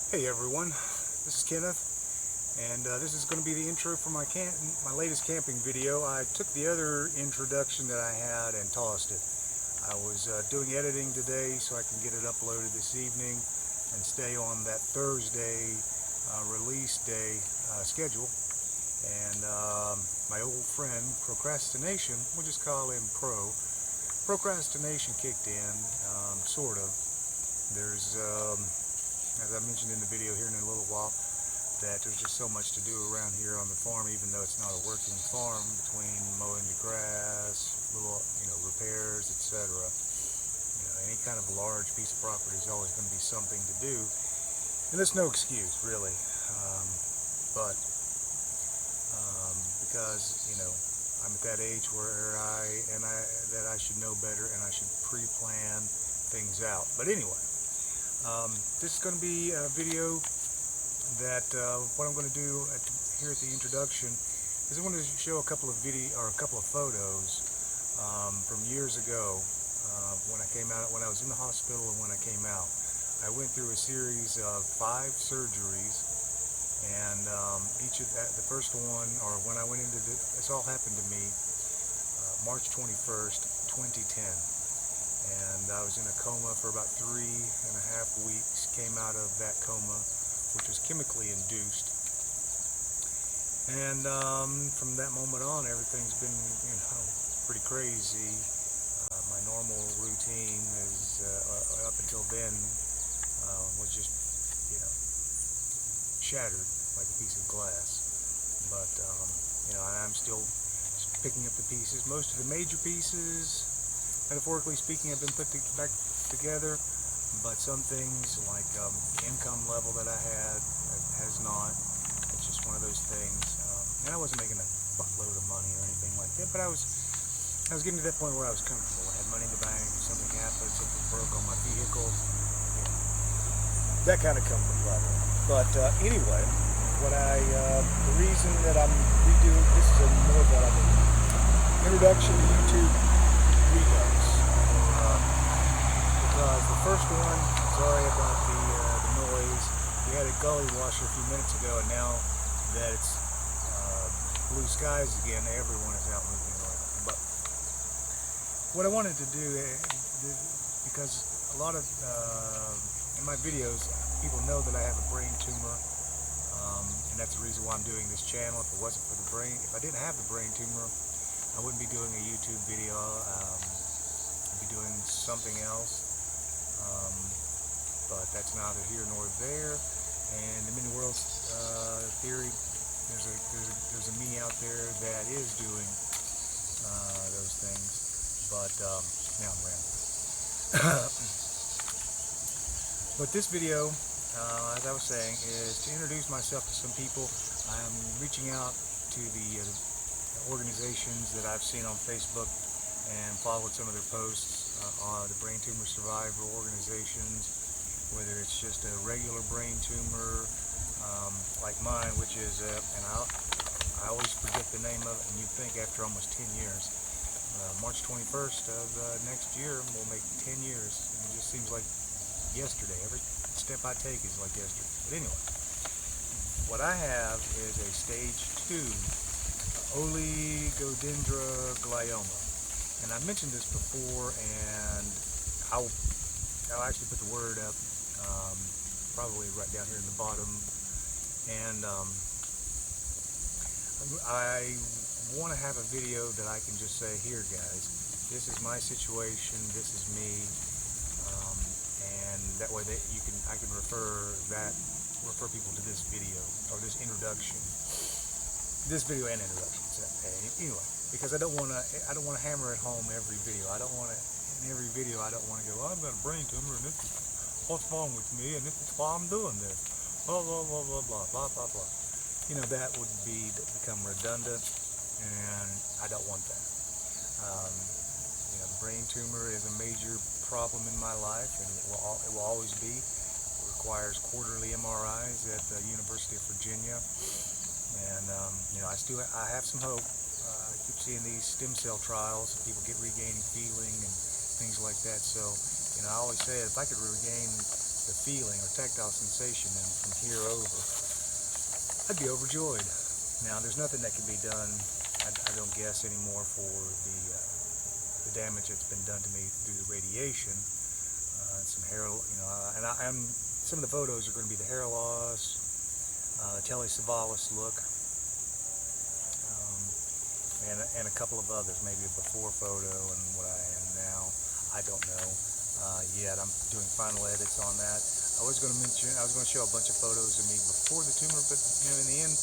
Hey everyone, this is Kenneth, and this is going to be the intro for my latest camping video. I took the other introduction that I had and tossed it. I was doing editing today so I can get it uploaded this evening and stay on that Thursday release day schedule. And my old friend Procrastination, we'll just call him Procrastination kicked in, sort of. There's as I mentioned in the video here in a little while, that there's just so much to do around here on the farm, even though it's not a working farm, between mowing the grass, little, repairs, etc. Any kind of large piece of property is always going to be something to do, and there's no excuse really. But because I'm at that age where I should know better and I should pre-plan things out. But anyway. This is going to be a video that what I'm going to do here at the introduction is I'm going to show a couple of photos from years ago when I was in the hospital and when I came out. I went through a series of 5 surgeries, and the first one, or when I went into this all happened to me March 21st, 2010. And I was in a coma for about 3.5 weeks, came out of that coma, which was chemically induced. And from that moment on, everything's been, pretty crazy. My normal routine is, up until then, was just, shattered like a piece of glass. But, I'm still picking up the pieces. Most of the major pieces, metaphorically speaking, have been put back together, but some things like income level that I had has not. It's just one of those things, and I wasn't making a buttload of money or anything like that, but I was getting to that point where I was comfortable. I had money in the bank. If something happened, something broke on my vehicle, that kind of comfort level. But anyway, the reason that I'm redoing this is more of an introduction to YouTube videos, because the first one, sorry about the noise, we had a gully washer a few minutes ago, and now that it's blue skies again, everyone is out moving around. But what I wanted to do, because a lot of in my videos, people know that I have a brain tumor, and that's the reason why I'm doing this channel. If I didn't have the brain tumor, I wouldn't be doing a YouTube video. I'd be doing something else, but that's neither here nor there. And the many worlds theory, there's a me out there that is doing those things. But now I'm rambling. But this video, as I was saying, is to introduce myself to some people. I'm reaching out to the organizations that I've seen on Facebook and followed some of their posts on the brain tumor survivor organizations, whether it's just a regular brain tumor like mine, which is and I always forget the name of it, and you'd think after almost 10 years, March 21st of next year will make 10 years, and it just seems like yesterday. Every step I take is like yesterday. But anyway, what I have is a stage 2 oligodendroglioma, and I mentioned this before, and I'll actually put the word up, probably right down here in the bottom. And I want to have a video that I can just say, here guys, this is my situation, this is me, and that way I can refer people to this video, or this introduction. This video and introduction. Anyway, because I don't want to hammer it home every video. In every video I don't want to go, I've got a brain tumor and this is what's wrong with me and this is why I'm doing this. Blah blah blah blah blah blah blah blah. That would become redundant, and I don't want that. The brain tumor is a major problem in my life, and it will always be. It requires quarterly MRIs at the University of Virginia. And I have some hope. I keep seeing these stem cell trials. People regaining feeling and things like that. So, I always say if I could regain the feeling or tactile sensation, and from here over, I'd be overjoyed. Now, there's nothing that can be done, I don't guess anymore, for the damage that's been done to me through the radiation. Some hair, and some of the photos are going to be the hair loss, the telesavalis look, and a couple of others, maybe a before photo and what I am now. I don't know yet. I'm doing final edits on that. I was going to show a bunch of photos of me before the tumor, but in the end,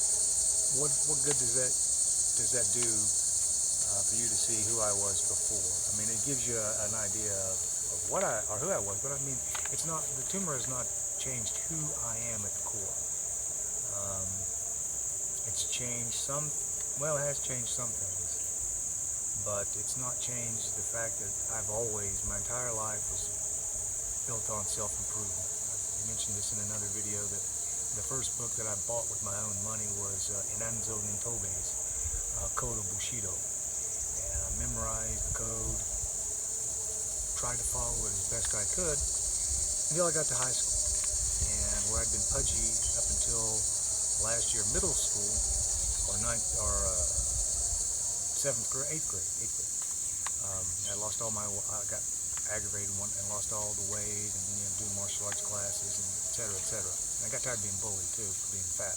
what good does that do for you to see who I was before? I mean, it gives you an idea of who I was, but I mean, the tumor has not changed who I am at the core. It's changed it has changed some things, but it's not changed the fact that my entire life was built on self-improvement. I mentioned this in another video that the first book that I bought with my own money was Inanzo Nintobe's Code of Bushido. And I memorized the code, tried to follow it as best I could, until I got to high school. And where I'd been pudgy up until last year, middle school, or 8th grade. I lost I got aggravated and lost all the weight, and doing martial arts classes, and et cetera, et cetera. And I got tired of being bullied too, for being fat.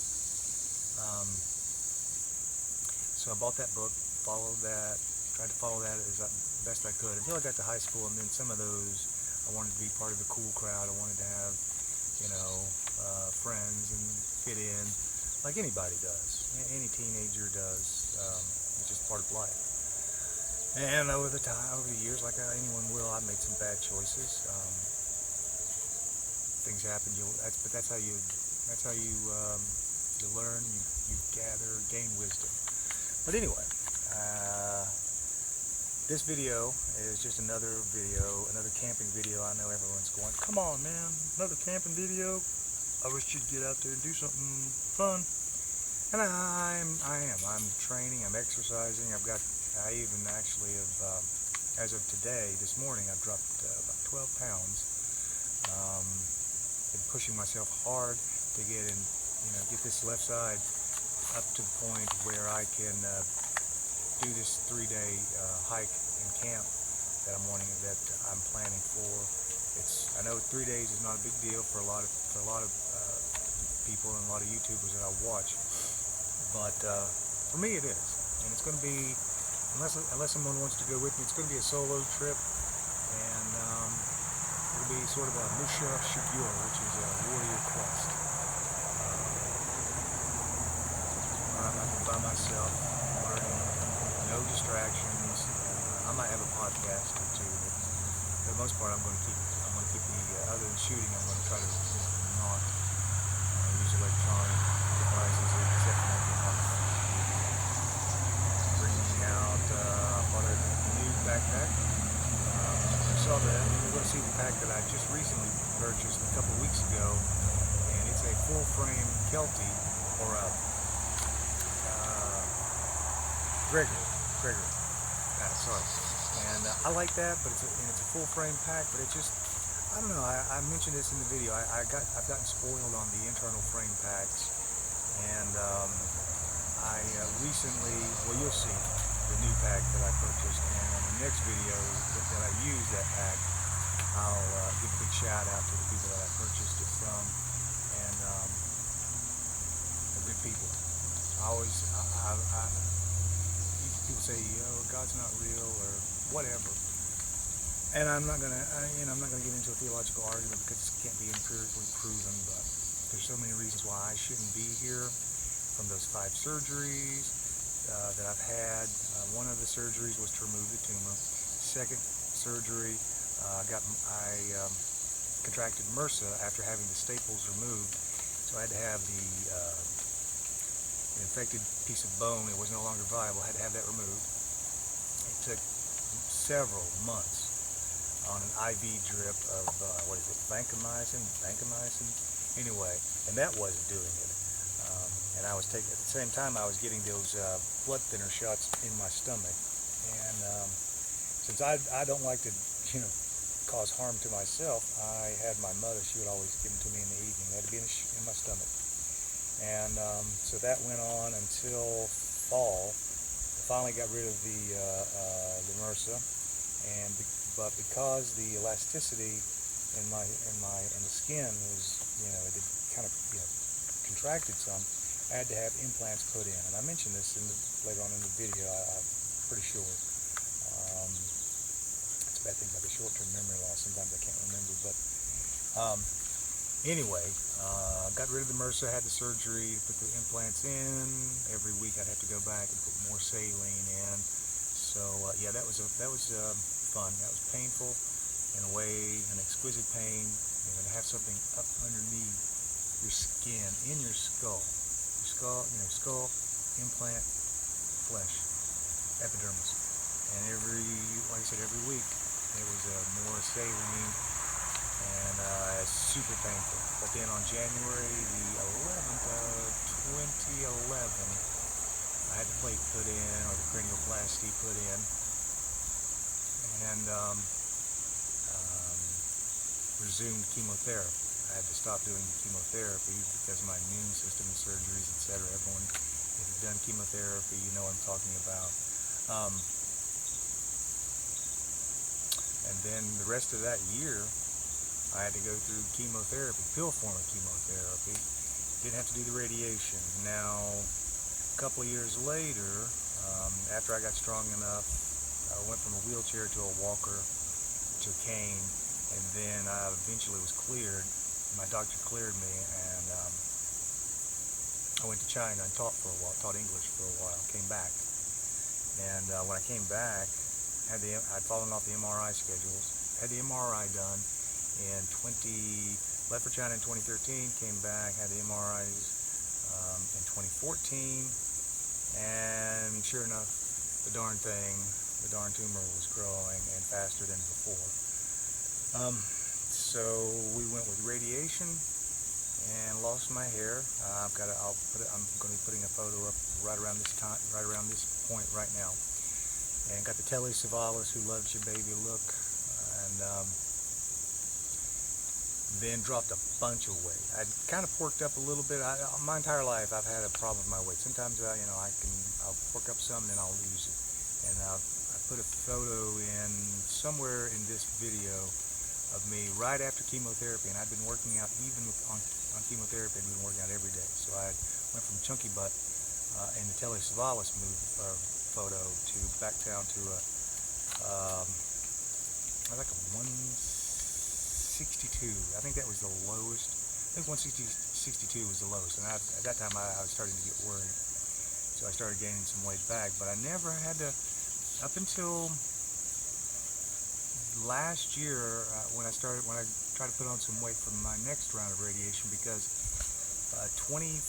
So I bought that book, tried to follow that as best I could until I got to high school, and then some of those, I wanted to be part of the cool crowd. I wanted to have, friends and fit in, like anybody does. Any teenager does. It's just part of life. And over the years, like anyone will, I've made some bad choices. Things happen. But that's how you learn. You gain wisdom. But anyway, this video is just another camping video. I know everyone's going, "Come on, man, another camping video? I wish you'd get out there and do something fun." And I am. I'm training. I'm exercising. I even actually have, as of today, this morning, I've dropped about 12 pounds. Been pushing myself hard to get this left side up to the point where I can do this 3-day hike and camp that I'm planning for. I know 3 days is not a big deal for a lot of people and a lot of YouTubers that I watch, but for me it is, and it's going to be, unless someone wants to go with me, it's going to be a solo trip, and it'll be sort of a Musha Shugyo, which is a warrior quest. I'm by myself, learning, no distractions. I might have a podcast or two, but for the most part, I'm going to keep the other than shooting, I'm going to try to not use electronic devices except for maybe a podcast. Bringing out, bought a new backpack. You saw that. You're going to see the pack that I just recently purchased a couple weeks ago, and it's a full frame Kelty, or a Gregory pack. Sorry. And I like that, but it's a full frame pack. But it just, I don't know. I mentioned this in the video. I've gotten spoiled on the internal frame packs, and I recently, well, you'll see the new pack that I purchased, and in the next video that I use that pack, I'll give a big shout out to the people that I purchased it from, and they're good people. People say, God's not real or whatever, and I'm not gonna get into a theological argument because it can't be empirically proven. But there's so many reasons why I shouldn't be here. From those 5 surgeries that I've had, one of the surgeries was to remove the tumor. Second surgery, I contracted MRSA after having the staples removed, so I had to have the infected piece of bone. It was no longer viable. I had to have that removed. It took several months on an IV drip of vancomycin. Anyway, and that wasn't doing it. And I was taking, at the same time, I was getting those blood thinner shots in my stomach. And since I don't like to, cause harm to myself, I had my mother, she would always give them to me in the evening. They had to be in my stomach. And so that went on until fall. I finally got rid of the MRSA, but because the elasticity in the skin was, it had kind of contracted some, I had to have implants put in. And I mentioned this later on in the video. I'm pretty sure. It's a bad thing about the short-term memory loss. Sometimes I can't remember, but anyway, got rid of the MRSA, had the surgery, put the implants in. Every week I'd have to go back and put more saline in. So yeah, that was fun. That was painful in a way, an exquisite pain. To have something up underneath your skin, in your skull, skull, implant, flesh, epidermis, and like I said, every week there was more saline. And it's super painful. But then on January the 11th of 2011, I had the plate put in, or the cranioplasty put in, and resumed chemotherapy. I had to stop doing the chemotherapy because of my immune system and surgeries, etc. Everyone, if you've done chemotherapy, you know what I'm talking about. And then the rest of that year, I had to go through chemotherapy, pill form of chemotherapy. Didn't have to do the radiation. Now, a couple of years later, after I got strong enough, I went from a wheelchair to a walker to a cane, and then I eventually was cleared. My doctor cleared me, and I went to China and taught for a while, taught English for a while, came back. And when I came back, I'd fallen off the MRI schedules, had the MRI done, left for China in 2013, came back, had the MRIs in 2014, and sure enough, the darn tumor was growing and faster than before. So we went with radiation and lost my hair. I'm going to be putting a photo up right around this point right now. And got the Telly Savalas, Who Loves You Baby look, and then dropped a bunch of weight. I'd kind of porked up a little bit. My entire life I've had a problem with my weight. Sometimes I'll pork up some and then I'll lose it. And I put a photo in somewhere in this video of me right after chemotherapy, and I'd been working out even on chemotherapy. I'd been working out every day. So I went from chunky butt in the Telly Savalas photo to back down to like a 162. I think that was the lowest. I think 162 was the lowest, and at that time I was starting to get worried. So I started gaining some weight back, but I never had to, up until last year when I tried to put on some weight for my next round of radiation, because 2015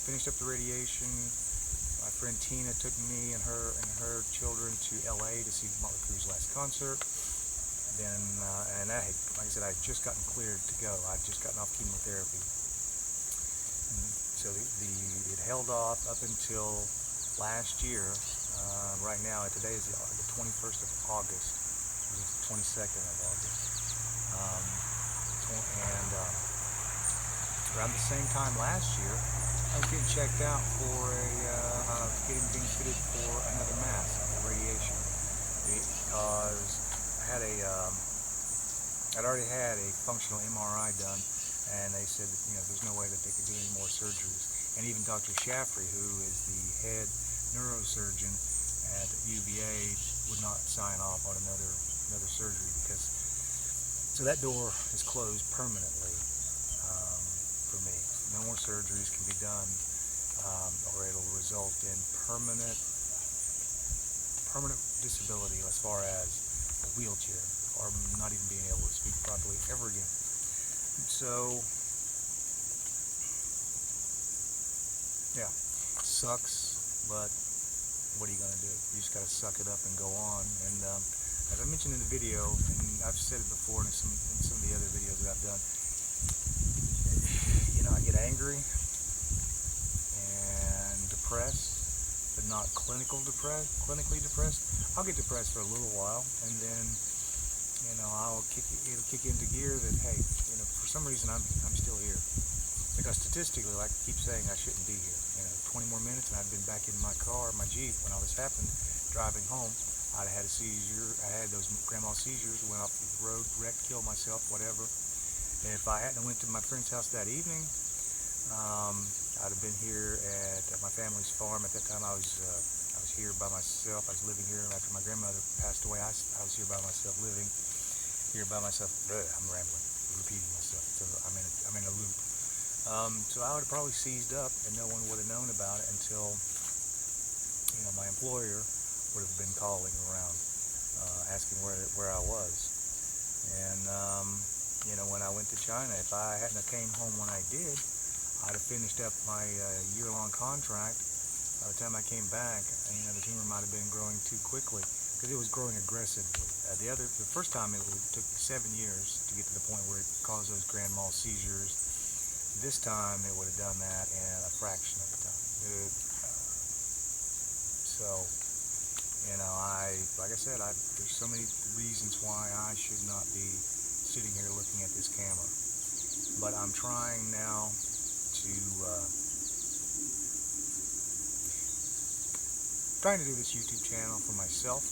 finished up the radiation. My friend Tina took me and her children to LA to see Motley Crue's last concert. Then, and like I said, I had just gotten cleared to go. I'd just gotten off chemotherapy. So it held off up until last year. Right now, today is the 21st of August. It was the 22nd of August. And around the same time last year, I was getting checked out for being fitted for another mass of radiation, because I'd already had a functional MRI done, and they said that there's no way that they could do any more surgeries. And even Dr. Shaffrey, who is the head neurosurgeon at UVA, would not sign off on another surgery, so that door is closed permanently for me. No more surgeries can be done, or it'll result in permanent disability as far as a wheelchair, or not even being able to speak properly ever again. So yeah, sucks, but what are you going to do? You just got to suck it up and go on. And as I mentioned in the video, and I've said it before in some of the other videos that I've done, I get angry and depressed, but not clinically depressed. I'll get depressed for a little while, and then it'll kick into gear that, hey, for some reason I'm still here. Because statistically, like I keep saying, I shouldn't be here. 20 more minutes and I'd been back in my car, my Jeep, when all this happened, driving home. I'd have had a seizure. I had those grand mal seizures, went off the road, wrecked, killed myself, whatever. And if I hadn't went to my friend's house that evening, I'd have been here at my family's farm. At that time, I was here by myself. I was living here after my grandmother passed away. I was here by myself, living here by myself. I'm rambling, repeating myself. So I'm in a loop. So I would have probably seized up, and no one would have known about it until my employer would have been calling around, asking where I was. And when I went to China, if I hadn't came home when I did, I'd have finished up my year-long contract. By the time I came back, the tumor might have been growing too quickly because it was growing aggressively. The first time it took 7 years to get to the point where it caused those grand mal seizures. This time it would have done that in a fraction of the time. Like I said, there's so many reasons why I should not be sitting here looking at this camera. But I'm trying now to do this YouTube channel for myself,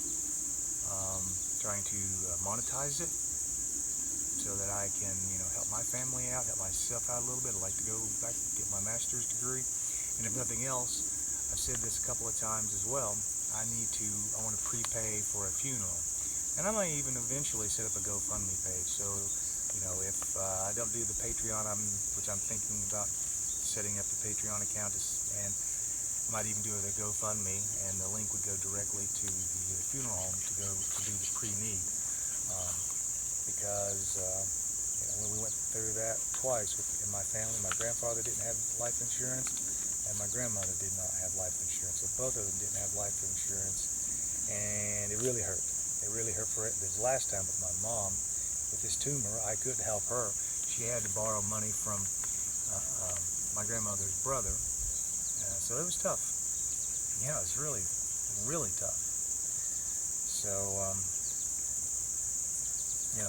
trying to monetize it so that I can help my family out, help myself out a little bit. I'd like to go back and get my master's degree, and if nothing else, I've said this a couple of times as well, I want to prepay for a funeral, and I might even eventually set up a GoFundMe page. So if I don't do the Patreon, which I'm thinking about setting up the Patreon account, and I might even do the GoFundMe, and the link would go directly to the funeral home to do the pre-need, because when we went through that twice in my family, my grandfather didn't have life insurance, and my grandmother did not have life insurance. So both of them didn't have life insurance, and it really hurt. It really hurt for it. This last time with my mom, with this tumor, I couldn't help her. She had to borrow money from my grandmother's brother, so it was tough. Yeah, it was really, really tough. So, I'm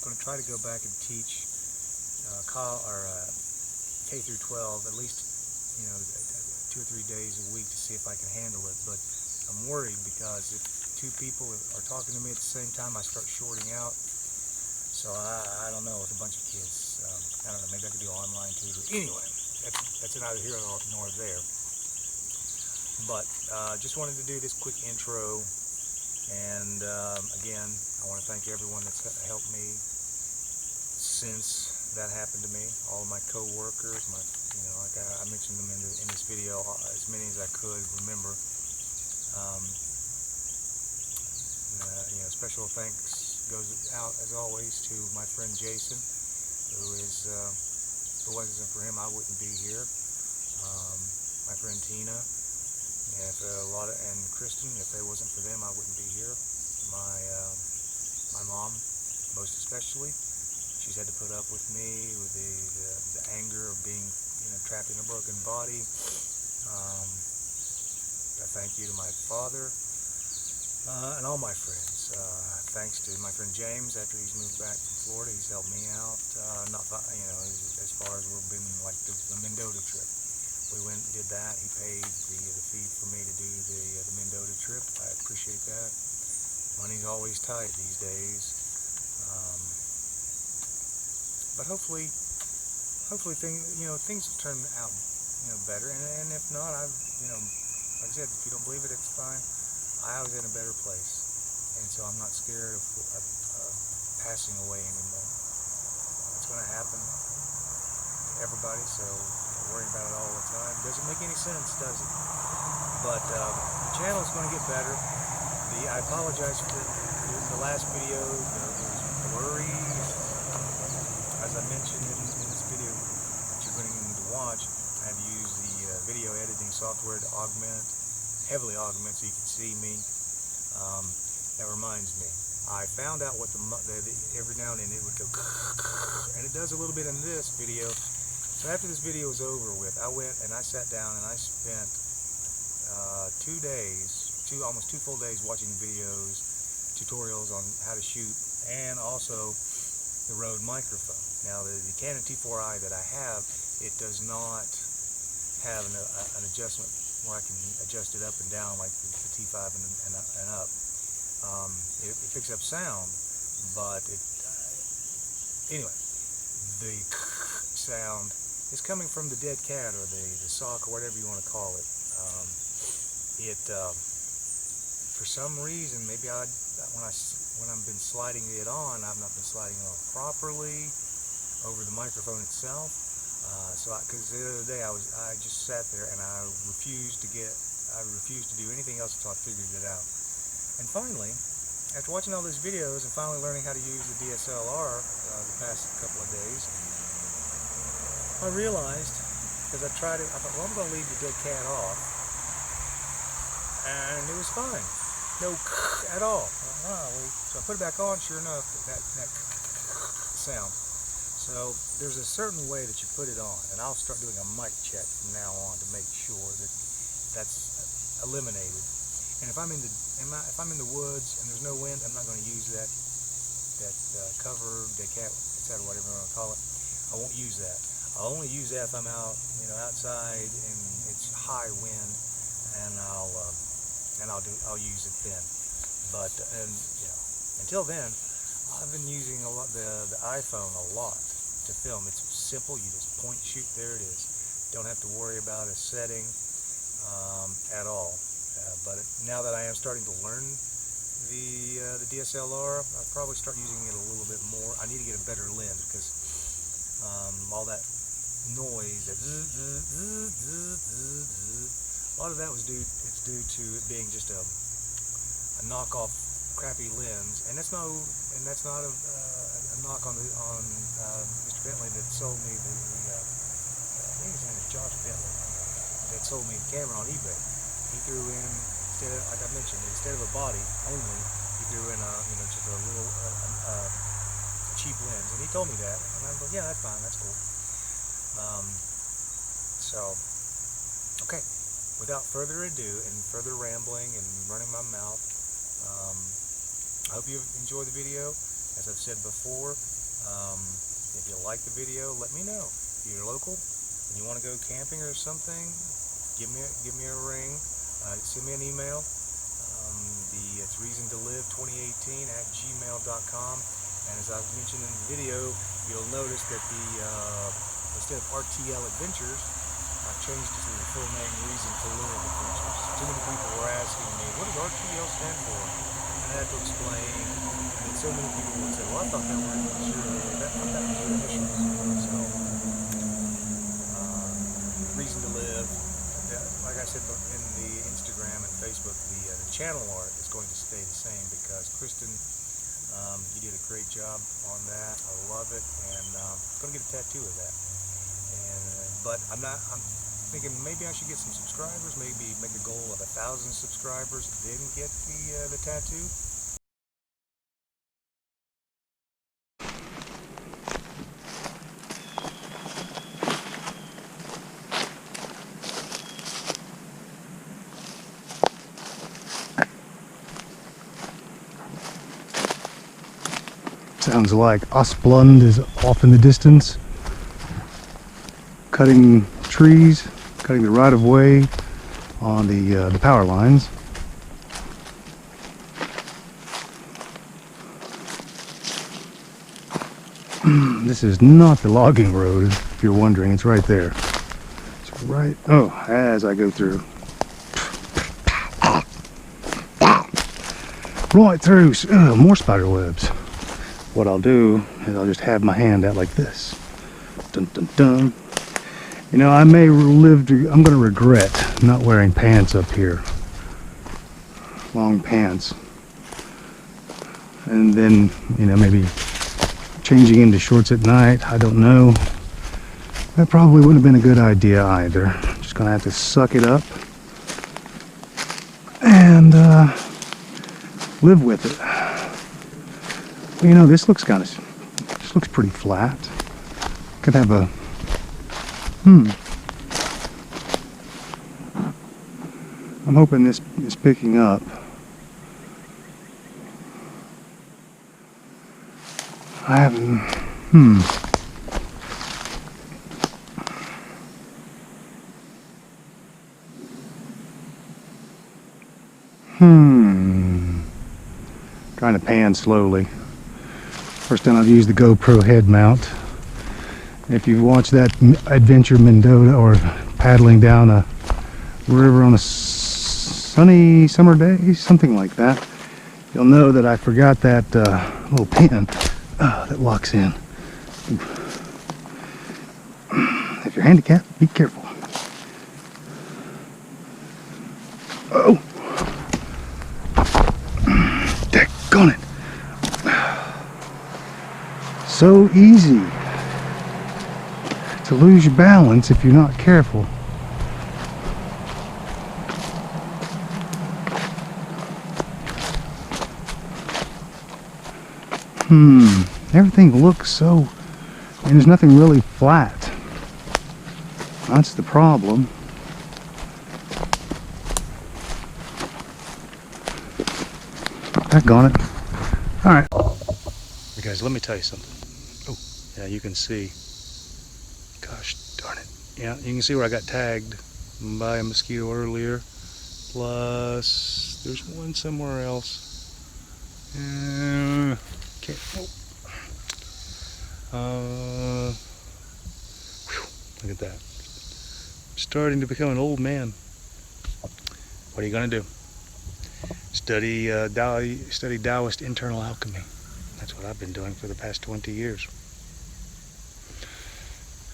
going to try to go back and teach K through 12 at least 2 or 3 days a week to see if I can handle it. But I'm worried because if 2 people are talking to me at the same time, I start shorting out. So I don't know, with a bunch of kids. I don't know, maybe I could do online tutoring. Anyway, that's neither here nor there. But just wanted to do this quick intro, and again, I want to thank everyone that's helped me since that happened to me. All of my co-workers, like I mentioned them in this video, as many as I could remember. Special thanks goes out as always to my friend Jason, who is, if it wasn't for him, I wouldn't be here. My friend Tina, and Kristen, if it wasn't for them, I wouldn't be here. My mom, most especially, she's had to put up with me, with the anger of being, trapped in a broken body. I thank you to my father and all my friends. Thanks to my friend James, after he's moved back from Florida, he's helped me out. As far as we've been like the Mendota trip. We went and did that. He paid the fee for me to do the Mendota trip. I appreciate that. Money's always tight these days. But hopefully things will turn out, better. And if not, like I said, if you don't believe it, it's fine. I was in a better place, and so I'm not scared of passing away anymore. It's going to happen to everybody, so worrying about it all the time doesn't make any sense, does it? But the channel's going to get better. I apologize for the last video. There was blurry. As I mentioned in this video that you're going to watch, I have used the video editing software to heavily augment, so you can see me. That reminds me, I found out what every now and then it would go, and it does a little bit in this video. So after this video was over with, I went and I sat down and I spent almost 2 full days watching videos, tutorials on how to shoot, and also the Rode microphone. Now the Canon T4i that I have, it does not have an adjustment where I can adjust it up and down like the T5 and up. It picks up sound, but anyway, the sound is coming from the dead cat or the sock or whatever you want to call it. For some reason, maybe when I've been sliding it on, I've not been sliding it on properly over the microphone itself. Because the other day I just sat there and I refused to do anything else until I figured it out. And finally, after watching all these videos and finally learning how to use the DSLR the past couple of days, I realized, because I thought, well, I'm going to leave the dead cat off, and it was fine. No at all. So I put it back on, sure enough, that sound. So there's a certain way that you put it on, and I'll start doing a mic check from now on to make sure that that's eliminated. And if I'm in the woods and there's no wind, I'm not going to use that cover, dead cat, etc., whatever you want to call it. I won't use that. I'll only use that if I'm out, outside and it's high wind, and I'll use it then. But until then, I've been using the iPhone a lot to film. It's simple. You just point, shoot, there it is. Don't have to worry about a setting at all. But now that I am starting to learn the DSLR, I'll probably start using it a little bit more. I need to get a better lens because all that noise, a lot of that was due to it being just a knockoff crappy lens, and that's not a knock on Mr. Bentley that sold me I think his name is Josh Bentley, that sold me the camera on eBay. He threw in, like I mentioned, instead of a body only, he threw in just a little cheap lens, and he told me that, and I was like, yeah, that's fine, that's cool. Okay, without further ado and further rambling and running my mouth, I hope you enjoyed the video. As I've said before, if you like the video, let me know. If you're local and you want to go camping or something, give me a ring. Send me an email. It's reasontolive2018@gmail.com. And as I mentioned in the video, you'll notice that instead of RTL Adventures, I've changed it to the full name Reason to Live Adventures. Too many people were asking me, what does RTL stand for? And I had to explain. And so many people would say, well, I thought that was your initials. So, Reason to Live. Like I said in the Instagram and Facebook, the channel art is going to stay the same because Kristen, you did a great job on that. I love it, and I'm going to get a tattoo of that. But I'm thinking maybe I should get some subscribers, maybe make a goal of 1,000 subscribers, then get the tattoo. Sounds like Asplund is off in the distance, cutting trees, cutting the right-of-way on the power lines. This is not the logging road, if you're wondering. It's right there. It's right, as I go through. Right through. More spider webs. What I'll do is I'll just have my hand out like this. Dun dun dun. I may I'm going to regret not wearing pants up here. Long pants. And then, maybe changing into shorts at night. I don't know. That probably wouldn't have been a good idea either. Just going to have to suck it up and live with it. This looks pretty flat. Could have a I'm hoping this is picking up. I haven't, Trying to pan slowly. First time I've used the GoPro head mount. If you've watched that Adventure Mendota or paddling down a river on a sunny summer day, something like that, you'll know that I forgot that little pin that locks in. If you're handicapped, be careful. Oh! Daggone it! So easy to lose your balance if you're not careful. Everything looks so, and there's nothing really flat. That's the problem. Daggone it. Alright. Hey guys, let me tell you something. Oh, yeah, you can see. Gosh darn it. Yeah, you can see where I got tagged by a mosquito earlier. Plus, there's one somewhere else. Can't. Look at that. Starting to become an old man. What are you gonna do? Study Taoist internal alchemy. That's what I've been doing for the past 20 years.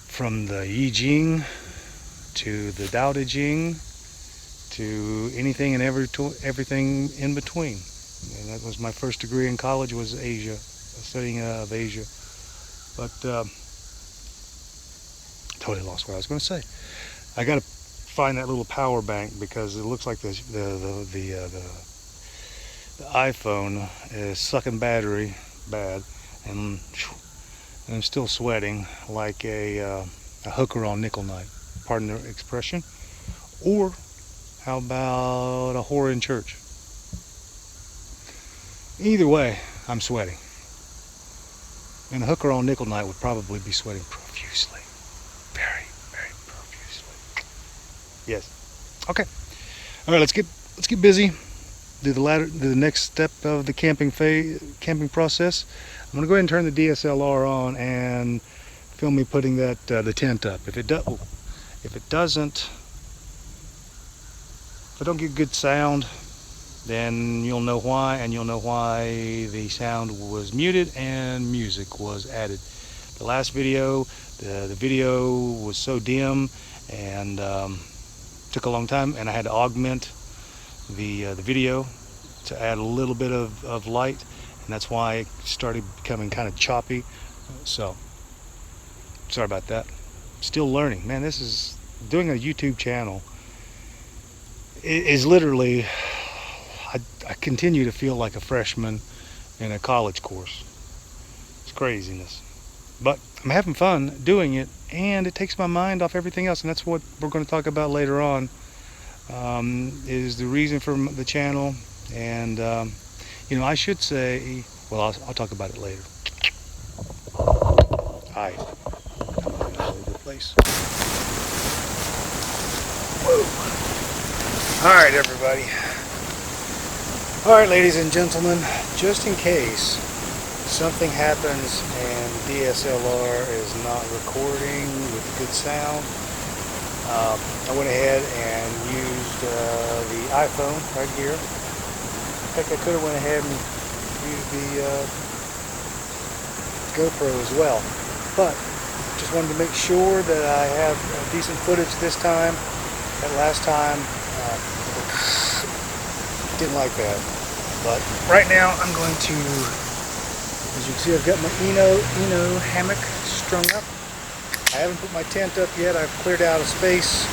From the I Ching to the Tao Te Ching to anything and everything in between. And that was my first degree in college, was Asia, studying of Asia. But totally lost what I was going to say. I got to find that little power bank because it looks like the iPhone is sucking battery bad, and I'm still sweating like a hooker on nickel night. Pardon the expression. Or how about a whore in church? Either way, I'm sweating. And a hooker on nickel night would probably be sweating profusely. Very, very profusely. Yes. Okay. All right, let's get busy. Do the next step of the camping process. I'm gonna go ahead and turn the DSLR on and film me putting the tent up. If I don't get good sound, then you'll know why, and you'll know why the sound was muted and music was added. The last video, the video was so dim and took a long time, and I had to augment the video to add a little bit of light, and that's why it started becoming kind of choppy. So sorry about that. Still learning, man. This is doing a YouTube channel. It is literally, I continue to feel like a freshman in a college course. It's craziness, but I'm having fun doing it, and it takes my mind off everything else, and that's what we're going to talk about later on. Is the reason for the channel, and you know, I should say, well, I'll talk about it later. Hi, I'm all over the place. Whoa. All right, everybody. All right, ladies and gentlemen, just in case something happens and the DSLR is not recording with good sound, I went ahead and used the iPhone right here. In fact, I could have went ahead and used the GoPro as well, but just wanted to make sure that I have decent footage this time. That last time, didn't like that. But right now I'm going to, as you can see, I've got my Eno hammock strung up. I haven't put my tent up yet. I've cleared out a space.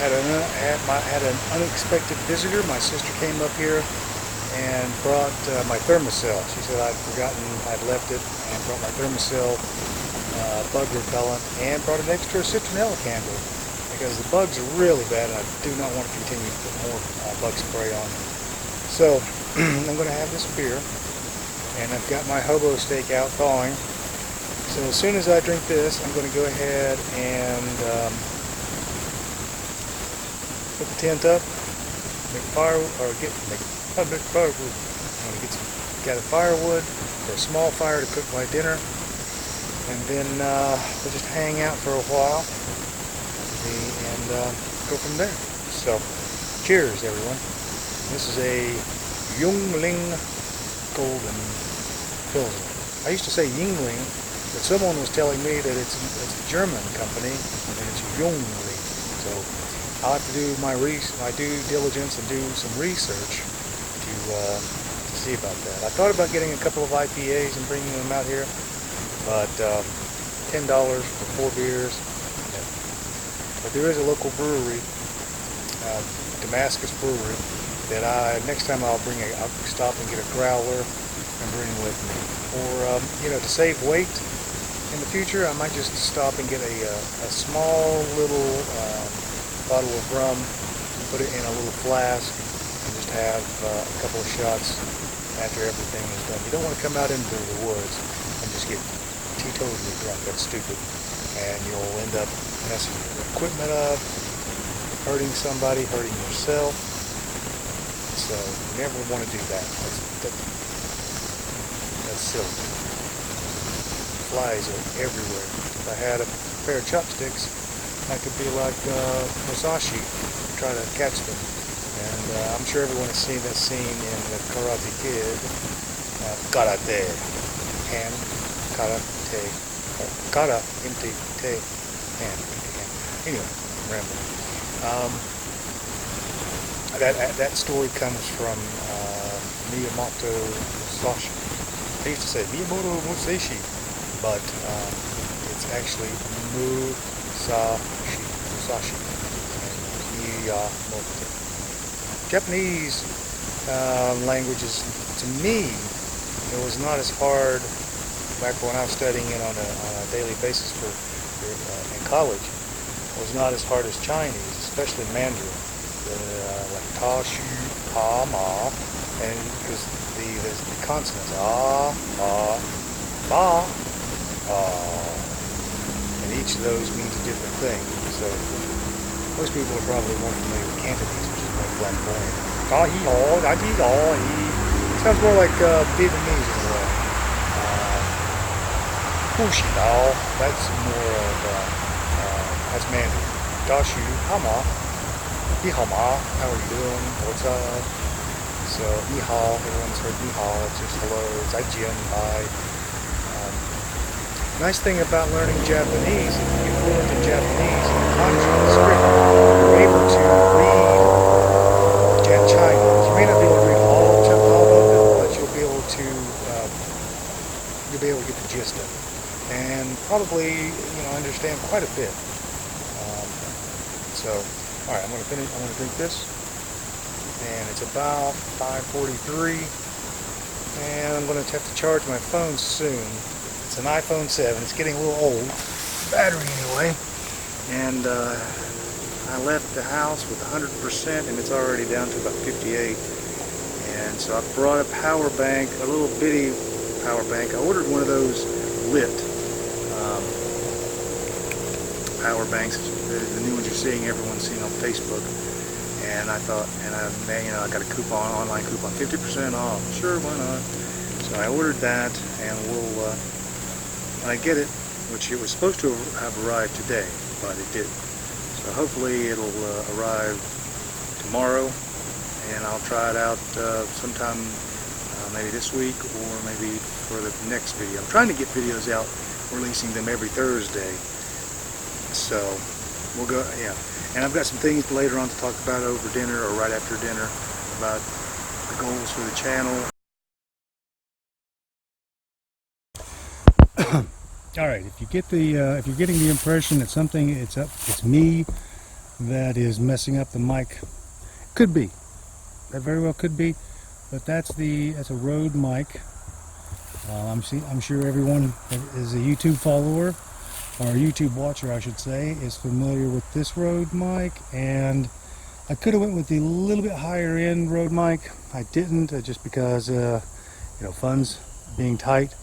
Had an unexpected visitor. My sister came up here and brought my thermocell. She said I'd forgotten I'd left it, and brought my thermocell bug repellent, and brought an extra citronella candle. I because the bugs are really bad and I do not want to continue to put more bug spray on. So I'm going to have this beer, and I've got my hobo steak out thawing. So as soon as I drink this, I'm going to go ahead and put the tent up, make firewood, or make firewood. I'm going to gather firewood for a small fire to cook my dinner, and then we'll just hang out for a while and go from there. So, cheers, everyone. This is a Yingling Golden Pilsner. I used to say Yingling, but someone was telling me that it's a German company and it's Yingling. So I'll have to do my due diligence and do some research to see about that. I thought about getting a couple of IPAs and bringing them out here, but $10 for 4 beers. Yeah. But there is a local brewery, Damascus Brewery, that next time I'll stop and get a growler and bring with me. Or to save weight in the future, I might just stop and get a small little bottle of rum, put it in a little flask, and just have a couple of shots after everything is done. You don't want to come out into the woods and just get teetotally drunk. That's stupid. And you'll end up messing your equipment up, hurting somebody, hurting yourself. So you never want to do that. That's silly. Flies are everywhere. If I had a pair of chopsticks, I could be like Musashi, try to catch them. And I'm sure everyone has seen that scene in the Karate Kid. Karate. Hand. Karate. Kara. Empty. Te. Hand. Anyway, I'm rambling. That story comes from Miyamoto Musashi. I used to say Miyamoto Musashi, but it's actually Musashi. Miyamoto. Japanese languages, to me, it was not as hard back when I was studying it on a daily basis in college. It was not as hard as Chinese, especially Mandarin. Like ta, shu, ha, ma, and because the consonants ba, and each of those means a different thing. So most people are probably more familiar with Cantonese, which is more flamboyant. Da hee haw, da dee da hee. Sounds more like Vietnamese in a way. Hu shi dao, that's more of that's Mandarin. Da shu, ha ma. Ni hao ma, how are you doing? What's up? So, ni hao, everyone's heard ni hao, it's just hello, zai jian, bye. Nice thing about learning Japanese, if you're fluent in Japanese, in the kanji script, you're able to read Chinese. You may not be able to read all of it, but you'll be able to get the gist of it. And probably, understand quite a bit. All right, I'm going to drink this, and it's about 5:43, and I'm going to have to charge my phone soon. It's an iPhone 7. It's getting a little old, battery anyway, and I left the house with 100%, and it's already down to about 58. And so I brought a power bank, a little bitty power bank. I ordered one of those lit power banks, the new ones you're seeing, everyone's seeing on Facebook. And I thought, I got a online coupon, 50% off. Sure, why not? So I ordered that, and we'll, when I get it, which it was supposed to have arrived today, but it didn't. So hopefully it'll arrive tomorrow, and I'll try it out sometime maybe this week or maybe for the next video. I'm trying to get videos out, releasing them every Thursday. So we'll go, yeah. And I've got some things later on to talk about over dinner or right after dinner about the goals for the channel. All right, if you get the if you're getting the impression that it's me that is messing up the mic, could be. That very well could be, but that's a Rode mic. I'm sure everyone is a YouTube follower our YouTube watcher, I should say, is familiar with this Rode mic, and I could have went with the little bit higher end Rode mic. I didn't, just because funds being tight.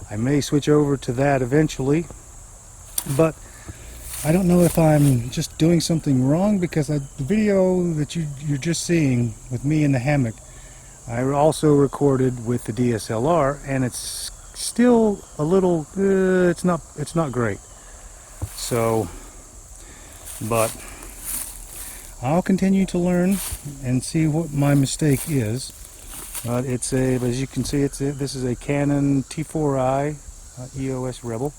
I may switch over to that eventually, but I don't know if I'm just doing something wrong, because the video that you're just seeing with me in the hammock, I also recorded with the DSLR, and it's still a little it's not great. So, but I'll continue to learn and see what my mistake is. But as you can see, this is a Canon T4i EOS Rebel.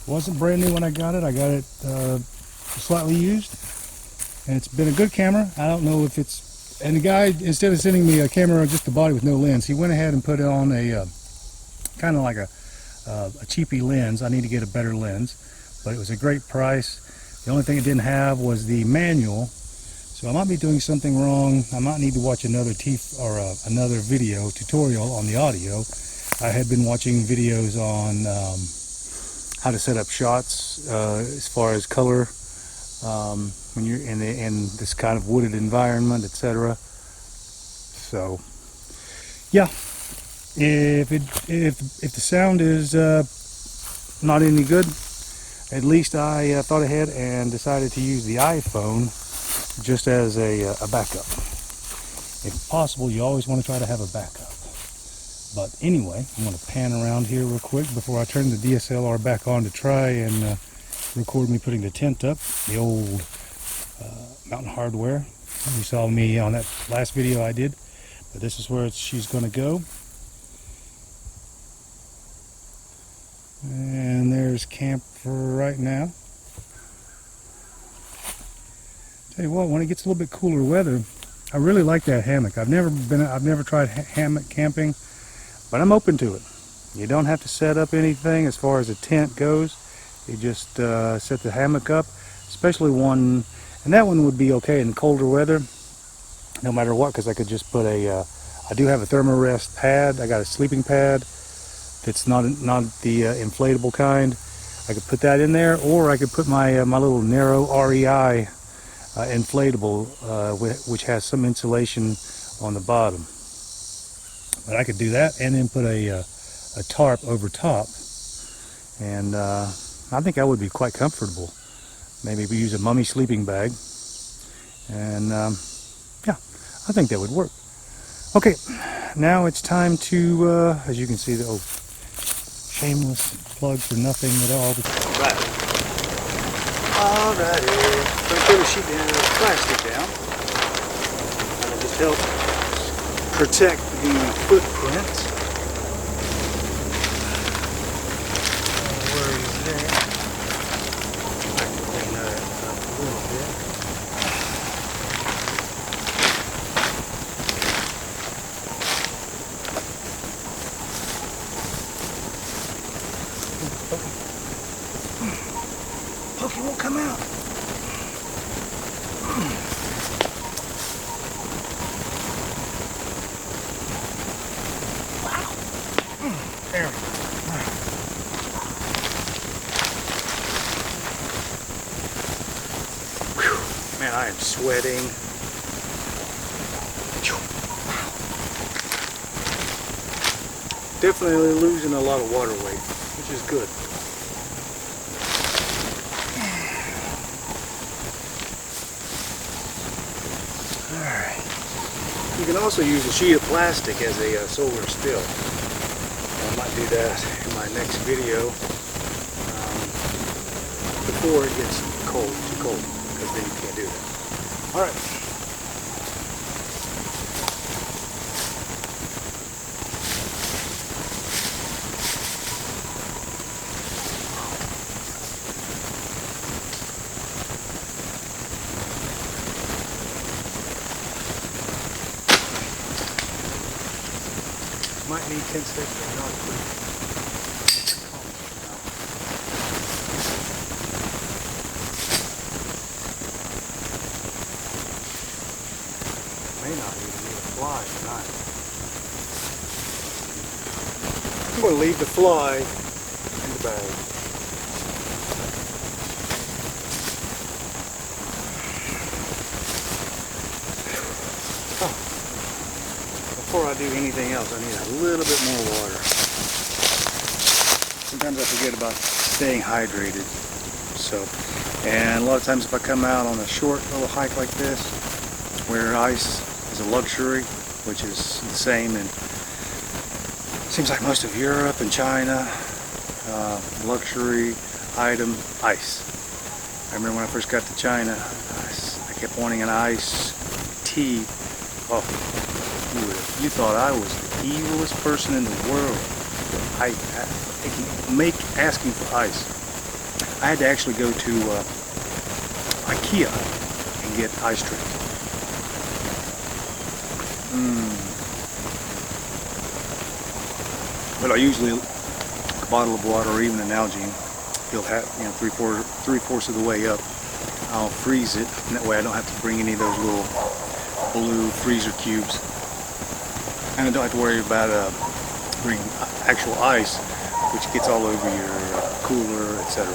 Wasn't brand new when I got it. I got it slightly used, and it's been a good camera. I don't know if it's, and the guy, instead of sending me a camera just the body with no lens, he went ahead and put it on a kind of like a cheapy lens. I need to get a better lens, but it was a great price. The only thing it didn't have was the manual, so I might be doing something wrong. I might need to watch another another video tutorial on the audio. I had been watching videos on how to set up shots as far as color when you're in this kind of wooded environment, etc. So yeah, if the sound is not any good, at least I thought ahead and decided to use the iPhone just as a backup. If possible, you always want to try to have a backup. But anyway, I'm going to pan around here real quick before I turn the DSLR back on to try and record me putting the tent up, the old Mountain Hardware. You saw me on that last video I did, but this is where she's going to go. And there's camp for right now. Tell you what, when it gets a little bit cooler weather, I really like that hammock. I've never tried hammock camping, but I'm open to it. You don't have to set up anything as far as a tent goes. You just set the hammock up, especially one, and that one would be okay in colder weather, no matter what, because I could just put I do have a thermarest pad. I got a sleeping pad. It's not the inflatable kind. I could put that in there, or I could put my my little narrow REI inflatable, which has some insulation on the bottom. But I could do that and then put a tarp over top, and I think I would be quite comfortable. Maybe we use a mummy sleeping bag, and yeah, I think that would work. Okay, now it's time to, as you can see, shameless plug for nothing at all. Right. Alrighty, I'm going to put a sheet of plastic down. That'll just help protect the footprint. No worries there. I can clean that up a little bit. Pokey won't come out. Wow. There we go. Whew. Man, I am sweating. Definitely losing a lot of water weight, which is good. You can also use a sheet of plastic as a solar still. I might do that in my next video before it gets too cold, because then you can't do that. Alright. Might need 10 steps, but not quick. May not even need a fly tonight. I'm going to leave the fly in the bag. before I do anything else, I need a little bit more water. Sometimes I forget about staying hydrated. So, and a lot of times if I come out on a short little hike like this, where ice is a luxury, which is the same in, seems like most of Europe and China, luxury item, ice. I remember when I first got to China, I kept wanting an iced tea. Oh, you thought I was the evilest person in the world. Asking for ice. I had to actually go to IKEA and get ice trays. But I usually, a bottle of water or even an Nalgene, you'll have, you know, three-fourths of the way up, I'll freeze it, and that way I don't have to bring any of those little blue freezer cubes, and I don't have to worry about bringing actual ice, which gets all over your cooler, etc.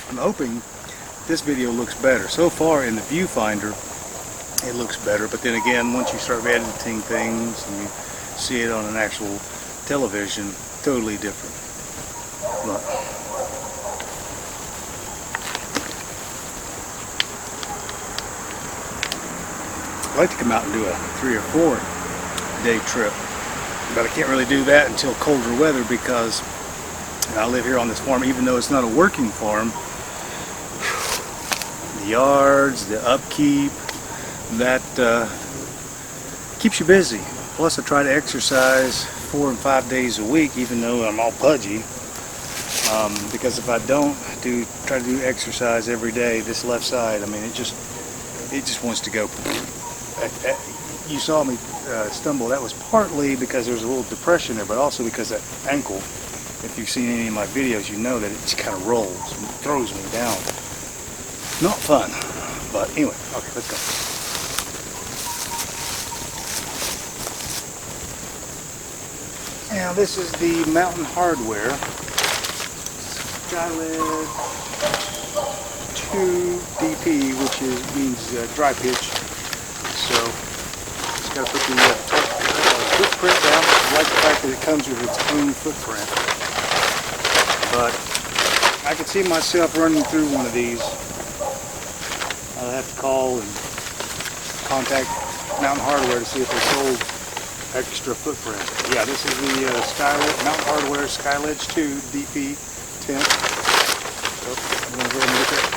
I'm hoping this video looks better. So far in the viewfinder, it looks better, but then again, once you start editing things and you see it on an actual television, totally different. But I'd like to come out and do a 3 or 4 day trip, but I can't really do that until colder weather because I live here on this farm. Even though it's not a working farm, the yards, the upkeep, that keeps you busy. Plus I try to exercise 4 and 5 days a week, even though I'm all pudgy, because if I don't try to do exercise every day, this left side, I mean, it just wants to go. You saw me stumble. That was partly because there was a little depression there, but also because that ankle, if you've seen any of my videos, you know that it just kind of rolls and throws me down. Not fun, but anyway, okay, let's go. Now this is the Mountain Hardware Skyled 2 DP, which means dry pitch. So just got to put the footprint down. I like the fact that it comes with its own footprint. But I could see myself running through one of these. I'll have to call and contact Mountain Hardware to see if they sold extra footprint. Yeah, this is the Mountain Hardware Skyledge 2 DP tent. So I'm going to go ahead and look at it.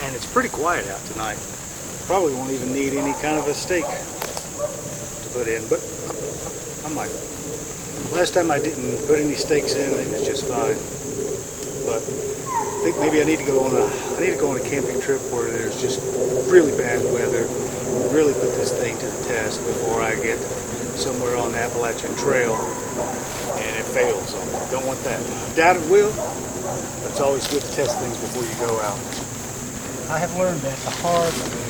And it's pretty quiet out tonight. Probably won't even need any kind of a stake to put in, but I might. Last time I didn't put any stakes in, it was just fine. But I think maybe I need to go on a camping trip where there's just really bad weather, really put this thing to the test before I get somewhere on the Appalachian Trail and it fails. So don't want that. I doubt it will, but it's always good to test things before you go out. I have learned that the hard way.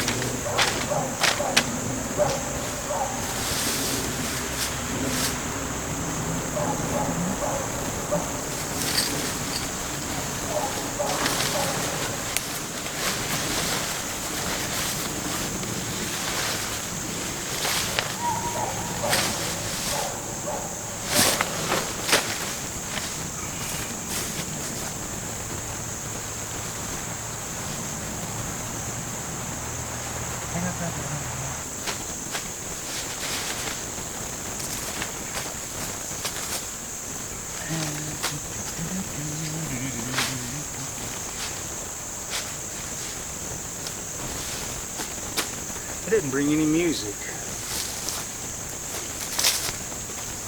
I didn't bring any music.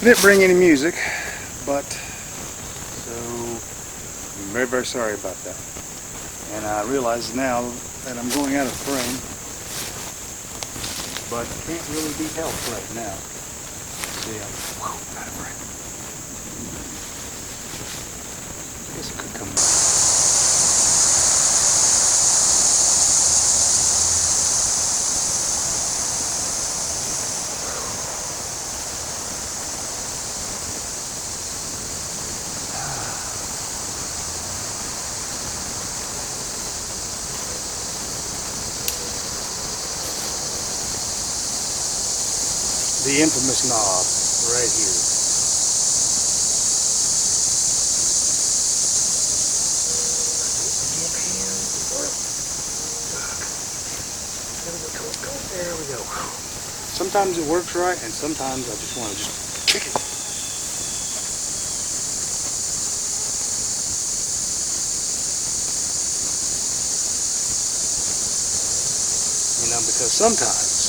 But so I'm very, very sorry about that. And I realize now that I'm going out of frame, but can't really be helped right now. See, I'm out of frame. I guess it could come back. the infamous knob right here. There we go. Sometimes it works right, and sometimes I just want to just kick it. You know, because sometimes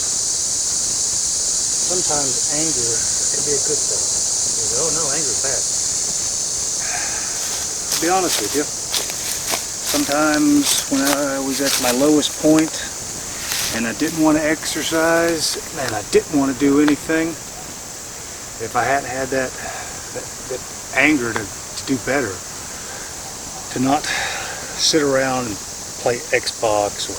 anger can be a good thing. You go, oh no, anger is bad. To be honest with you, sometimes when I was at my lowest point and I didn't want to exercise and I didn't want to do anything, if I hadn't had that anger to do better, to not sit around and play Xbox or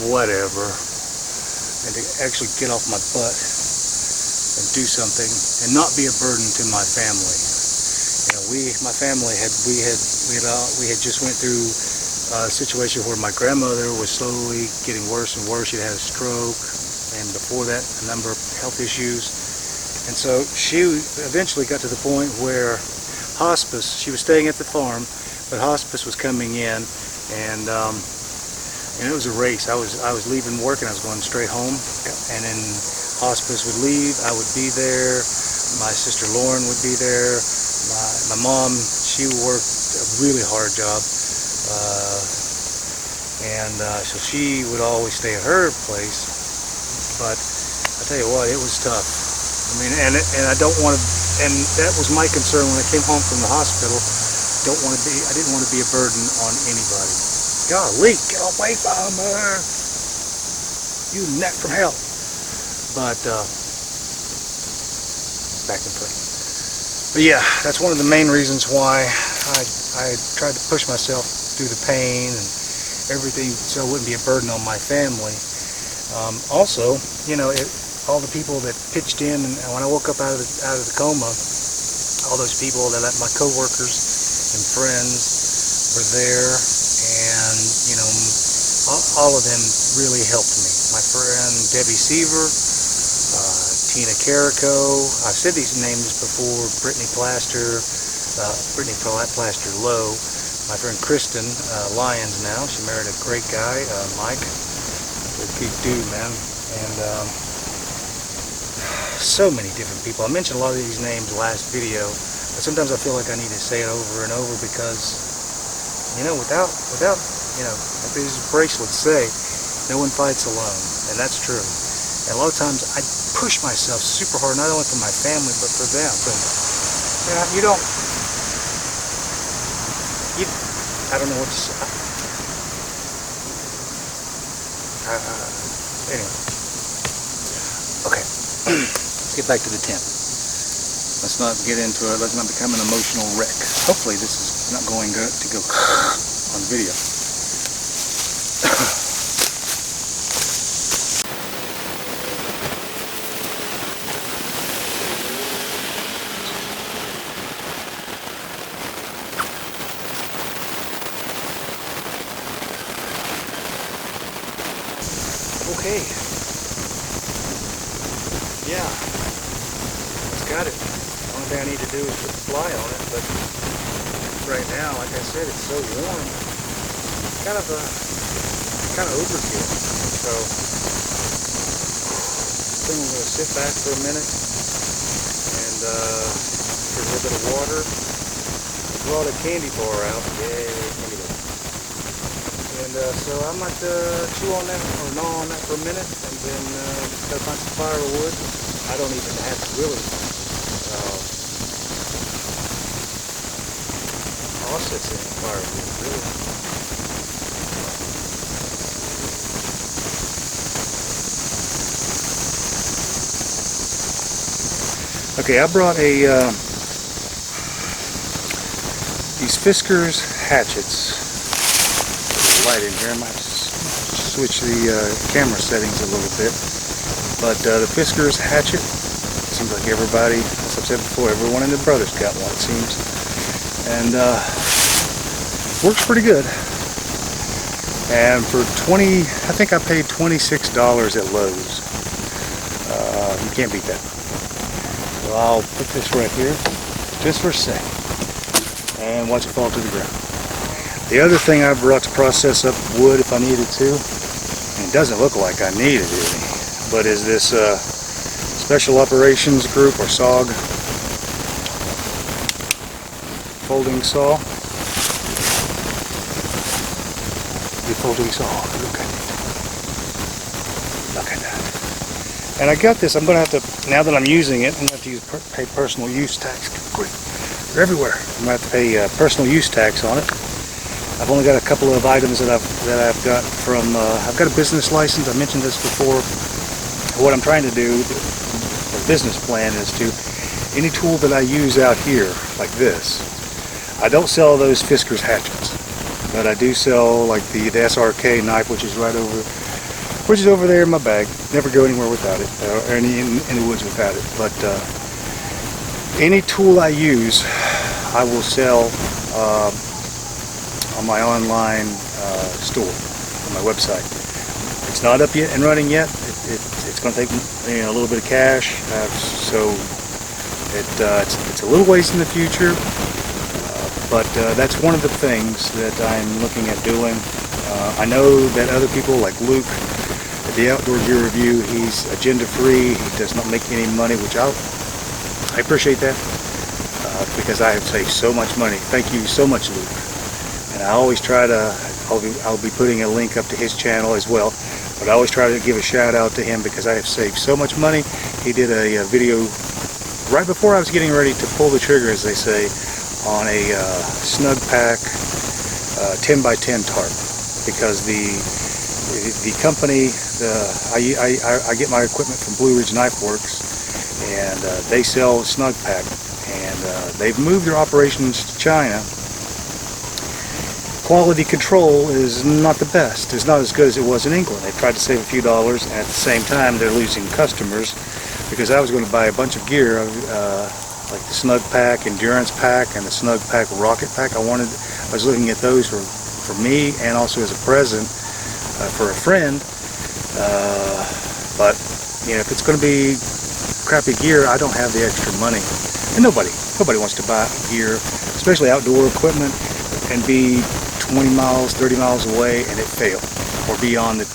whatever, and to actually get off my butt and do something and not be a burden to my family. You know, my family had just went through a situation where my grandmother was slowly getting worse and worse. She'd had a stroke, and before that a number of health issues, and so she eventually got to the point where hospice, she was staying at the farm, but hospice was coming in, and it was a race. I was leaving work and I was going straight home, and then hospice would leave, I would be there, my sister Lauren would be there, my mom, she worked a really hard job, so she would always stay at her place. But I tell you what, it was tough. I mean, and I don't want to, and that was my concern when I came home from the hospital. I didn't want to be a burden on anybody. Golly, get away from her, you net from hell. But back in play. But yeah, that's one of the main reasons why I tried to push myself through the pain and everything so it wouldn't be a burden on my family. Also, you know, all the people that pitched in, and when I woke up out of the coma, all those people that my coworkers and friends were there, and you know, all of them really helped me. My friend Debbie Seaver, Tina Carrico, I've said these names before, Brittany Plaster Lowe, my friend Kristen Lyons now, she married a great guy, Mike, a good dude, man, and so many different people. I mentioned a lot of these names last video, but sometimes I feel like I need to say it over and over because, you know, without, you know, like these bracelets say, no one fights alone, and that's true. And a lot of times I push myself super hard, not only for my family, but for them. And I don't know what to say. Anyway. Okay. Let's get back to the tent. Let's not get into it. Let's not become an emotional wreck. Hopefully this is not going to go on video. Okay. Yeah. It's got it. The only thing I need to do is put the fly on it, but right now, like I said, it's so warm. It's kind of overkill. So I think I'm going to sit back for a minute and get a little bit of water. I brought a candy bar out. Yay, candy bar. And so I might chew on that or gnaw on that for a minute, and then gotta find some firewood. I don't even have to really process any firewood, really. Okay, I brought these Fiskars hatchets. Light in here. I might switch the camera settings a little bit, but the Fiskars hatchet, seems like everybody, as I've said before, everyone and their brother's got one, it seems, and works pretty good. And for I think I paid $26 at Lowe's. You can't beat that. So I'll put this right here just for a second and watch it fall to the ground. The other thing I brought to process up wood if I needed to, and it doesn't look like I needed any, but is this Special Operations Group, or SOG, folding saw. The folding saw, look at it. Look at that. And I got this, I'm going to have to, now that I'm using it, I'm going to have to pay personal use tax. Great. They're everywhere. I'm going to have to pay personal use tax on it. I've only got a couple of items that I've got from, I've got a business license, I mentioned this before. What I'm trying to do, the business plan is to, any tool that I use out here, like this, I don't sell those Fisker's hatchets, but I do sell like the SRK knife, which is over there in my bag. Never go anywhere without it, or in the woods without it. But any tool I use, I will sell on my online store, on my website. It's not up yet and running yet. It's going to take a little bit of cash, so it's a little ways in the future. But that's one of the things that I'm looking at doing. I know that other people like Luke at the Outdoor Gear Review, he's agenda free, he does not make any money, which I appreciate that because I have saved so much money. Thank you so much, Luke. And I always try to, I'll be putting a link up to his channel as well, but I always try to give a shout out to him because I have saved so much money. He did a video right before I was getting ready to pull the trigger, as they say, on a snug pack 10x10 tarp, because the company, I get my equipment from Blue Ridge Knife Works, and they sell snug pack, and they've moved their operations to China. Quality control is not the best. It's not as good as it was in England. They tried to save a few dollars, and at the same time they're losing customers, because I was going to buy a bunch of gear, like the Snug Pack Endurance Pack and the Snug Pack Rocket Pack. I was looking at those for me and also as a present for a friend. But you know, if it's going to be crappy gear, I don't have the extra money. And nobody wants to buy gear, especially outdoor equipment, and be 20 miles, 30 miles away and it fail, or be on a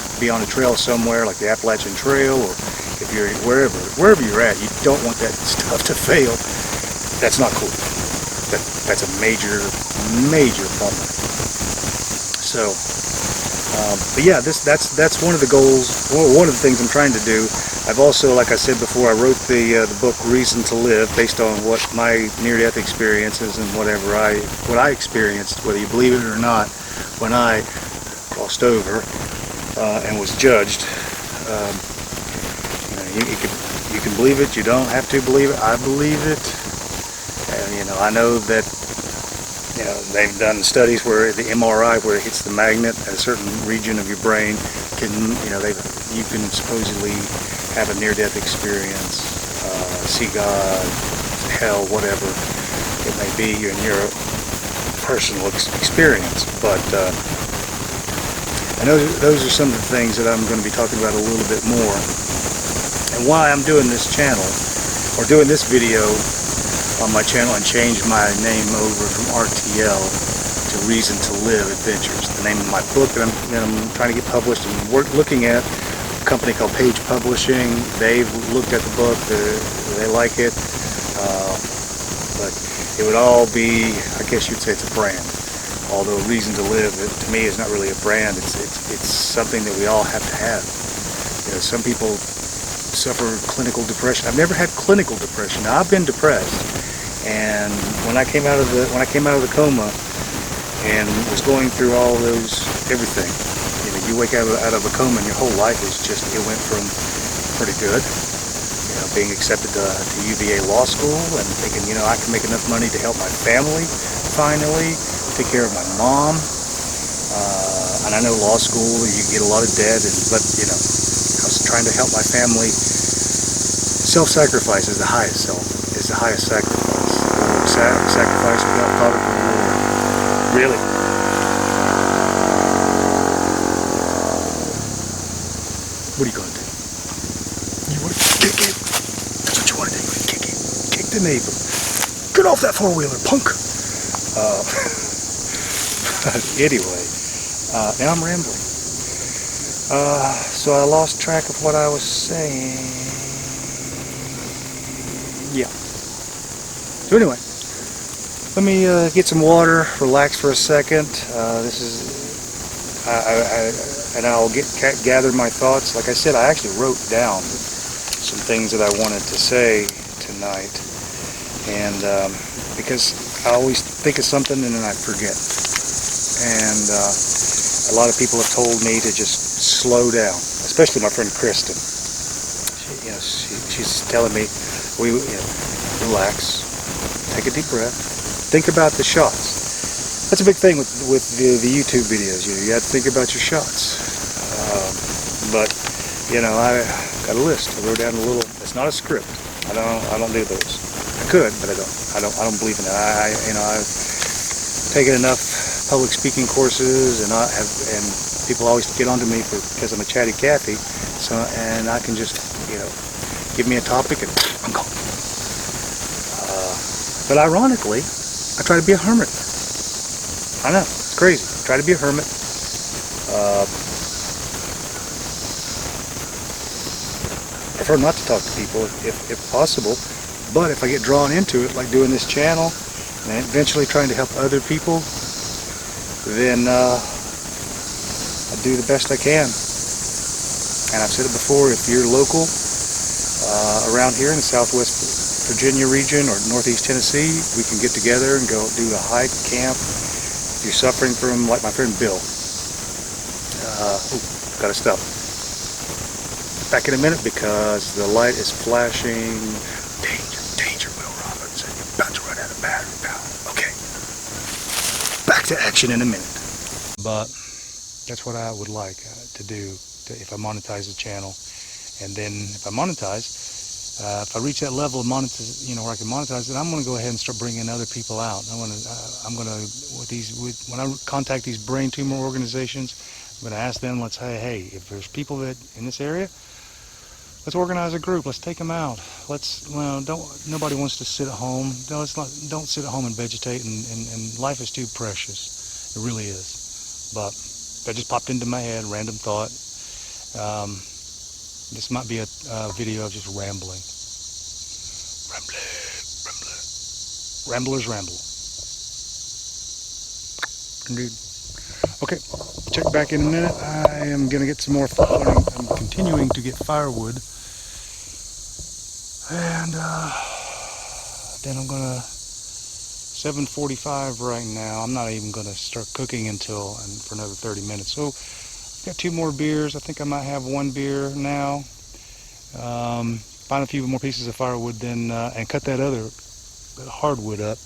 trail somewhere like the Appalachian Trail, or if you're wherever you're at, you don't want that stuff to fail. That's not cool. That's a major bummer. So, but yeah, that's one of the goals. One of the things I'm trying to do. I've also, like I said before, I wrote the book Reason to Live, based on what my near-death experiences and what I experienced, whether you believe it or not, when I crossed over and was judged. You can believe it. You don't have to believe it. I believe it. And I know that they've done studies where the MRI, where it hits the magnet at a certain region of your brain, can you can supposedly have a near-death experience, see God, hell, whatever it may be in your personal experience. But I know those are some of the things that I'm going to be talking about a little bit more, and why I'm doing this channel, or doing this video on my channel, and change my name over from RTL to Reason to Live Adventures. The name of my book that I'm trying to get published, and we're looking at a company called Page Publishing. They've looked at the book, they like it, but it would all be, I guess you'd say it's a brand. Although Reason to Live, to me, is not really a brand. It's something that we all have to have. Some people suffer clinical depression. I've never had clinical depression. Now, I've been depressed, and when I came out of the coma and was going through all those, everything, you wake out of a coma and your whole life is just, it went from pretty good, being accepted to UVA Law School and thinking, I can make enough money to help my family finally, take care of my mom, and I know law school, you get a lot of debt, but I was trying to help my family. Self-sacrifice is the highest sacrifice. Sacrifice without thought of reward. Really? What are you going to do? You want to kick it? the neighbor. Get off that four-wheeler, punk! Anyway, now I'm rambling. So I lost track of what I was saying. Yeah. So anyway, let me get some water, relax for a second. And I'll gather my thoughts. Like I said, I actually wrote down some things that I wanted to say tonight, and because I always think of something and then I forget. And a lot of people have told me to just slow down, especially my friend Kristen. She's telling me, relax, take a deep breath, think about the shots. That's a big thing with the YouTube videos. You have to think about your shots. But I got a list. I wrote down a little. It's not a script. I don't do those. I could, but I don't. I don't believe in it. I've taken enough public speaking courses, and people always get onto me because I'm a chatty Cathy. So, and I can just give me a topic and I'm gone. But ironically, I try to be a hermit. I know, it's crazy. I try to be a hermit. I prefer not to talk to people if possible, but if I get drawn into it, like doing this channel and eventually trying to help other people, then I do the best I can. And I've said it before, if you're local around here in the Southwest Virginia region or Northeast Tennessee, we can get together and go do a hike, camp. If you're suffering from, like my friend Bill, gotta stop. Back in a minute because the light is flashing. Danger, danger, Will Robinson. You're about to run out of battery power. Okay. Back to action in a minute. But that's what I would like to do if I monetize the channel. And then if I monetize, if I reach that level of monetize, where I can monetize it, I'm going to go ahead and start bringing other people out. when I contact these brain tumor organizations, I'm going to ask them, let's say, hey, if there's people that in this area, let's organize a group. Let's take them out. Nobody wants to sit at home. Don't sit at home and vegetate. And life is too precious. It really is. But that just popped into my head. Random thought. This might be a video of just rambling. Ramblers ramble. Indeed. Okay, check back in a minute. I am going to get some more firewood. I'm continuing to get firewood. And then I'm going to, 7:45 right now. I'm not even going to start cooking for another 30 minutes. So I've got 2 more beers. I think I might have 1 beer now. Find a few more pieces of firewood then, and cut that other hardwood up.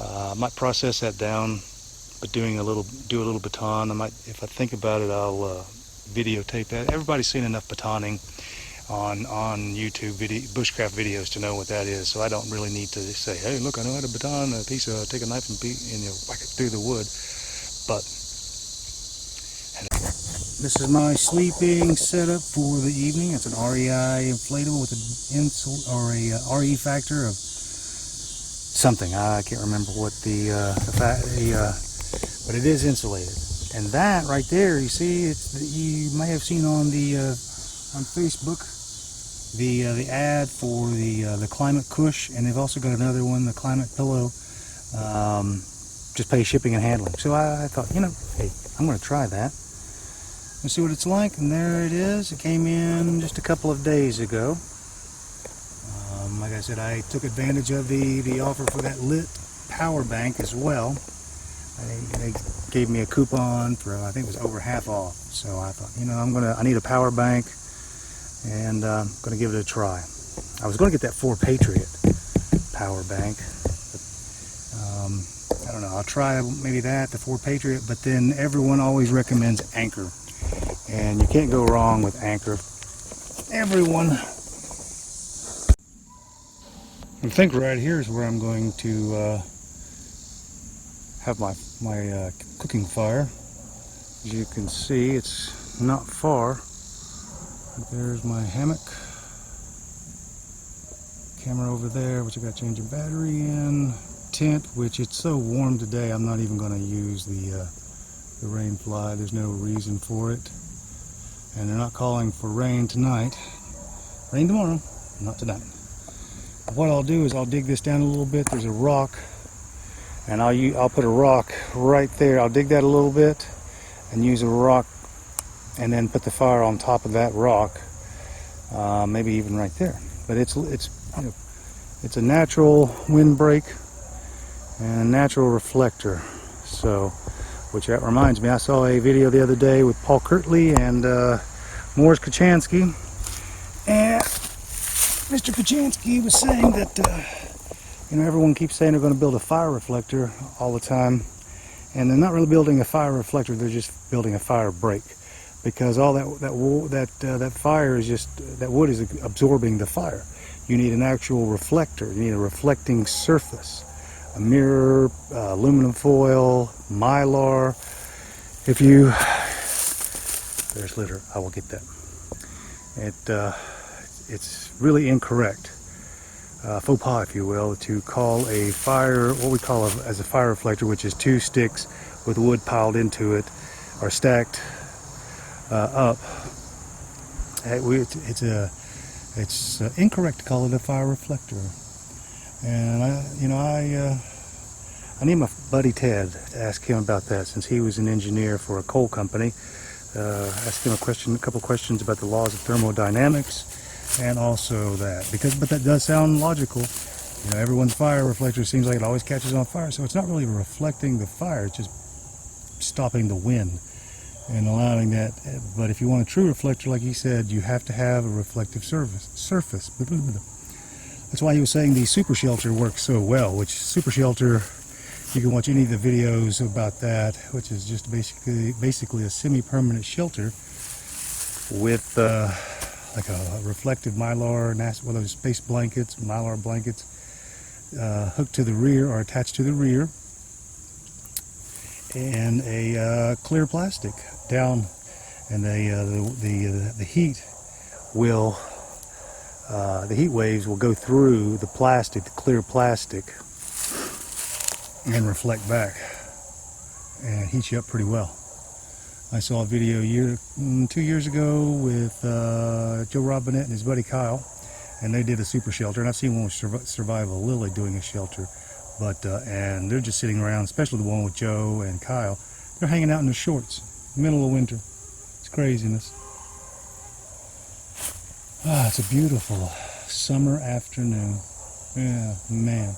I might process that down, but do a little baton. I might, if I think about it, I'll videotape that. Everybody's seen enough batoning on YouTube bushcraft videos to know what that is. So I don't really need to say, hey, look, I know how to baton a piece of. Take a knife and whack it through the wood. But this is my sleeping setup for the evening. It's an REI inflatable with a RE factor of something. I can't remember what but it is insulated. And that right there, you see, you may have seen on on Facebook the ad for the Climate Cush, and they've also got another one, the Climate Pillow. Just pay shipping and handling. So I thought, hey, I'm going to try that. Let's see what it's like. And there it is. It came in just a couple of days ago. Like I said, I took advantage of the offer for that lit power bank as well. They gave me a coupon for, I think it was over half off. So I thought, I need a power bank, and I'm going to give it a try. I was going to get that 4 Patriot power bank, but I don't know. I'll try maybe the 4 Patriot, but then everyone always recommends Anchor, and you can't go wrong with Anchor. Everyone. I think right here is where I'm going to have my cooking fire. As you can see, it's not far. There's my hammock, camera over there, which I got to change a battery in. Tent, which it's so warm today, I'm not even going to use the rain fly. There's no reason for it. And they're not calling for rain tonight. Rain tomorrow, not tonight. What I'll do is I'll dig this down a little bit. There's a rock, and I'll put a rock right there. I'll dig that a little bit and use a rock, and then put the fire on top of that rock, maybe even right there. But it's a natural windbreak and a natural reflector. So, which that reminds me, I saw a video the other day with Paul Kirtley and Morris Kachansky, and Mr. Kachansky was saying that everyone keeps saying they're going to build a fire reflector all the time, and they're not really building a fire reflector, they're just building a fire break, because all that fire is just, that wood is absorbing the fire. You need an actual reflector. You need a reflecting surface, a mirror, aluminum foil, mylar. If you, there's litter, I will get that. It's really incorrect, faux pas if you will, to call a fire, what we call as a fire reflector, which is two sticks with wood piled into it or stacked up. It's incorrect to call it a fire reflector. And I need my buddy Ted to ask him about that, since he was an engineer for a coal company. Ask him a couple questions about the laws of thermodynamics, and also that, but that does sound logical. Everyone's fire reflector seems like it always catches on fire, so it's not really reflecting the fire, it's just stopping the wind and allowing that. But if you want a true reflector, like he said, you have to have a reflective surface. That's why he was saying the super shelter works so well, which super shelter, you can watch any of the videos about that, which is just basically a semi-permanent shelter with like a reflective mylar, one of those space blankets, mylar blankets, hooked to the rear or attached to the rear, and a clear plastic down, and the heat will, the heat waves will go through the plastic, the clear plastic, and reflect back and heat you up pretty well. I saw a video 2 years ago with Joe Robinette and his buddy Kyle, and they did a super shelter, and I've seen one with Survival Lily doing a shelter, but and they're just sitting around, especially the one with Joe and Kyle. They're hanging out in their shorts, middle of winter. It's craziness. It's a beautiful summer afternoon. Yeah, man.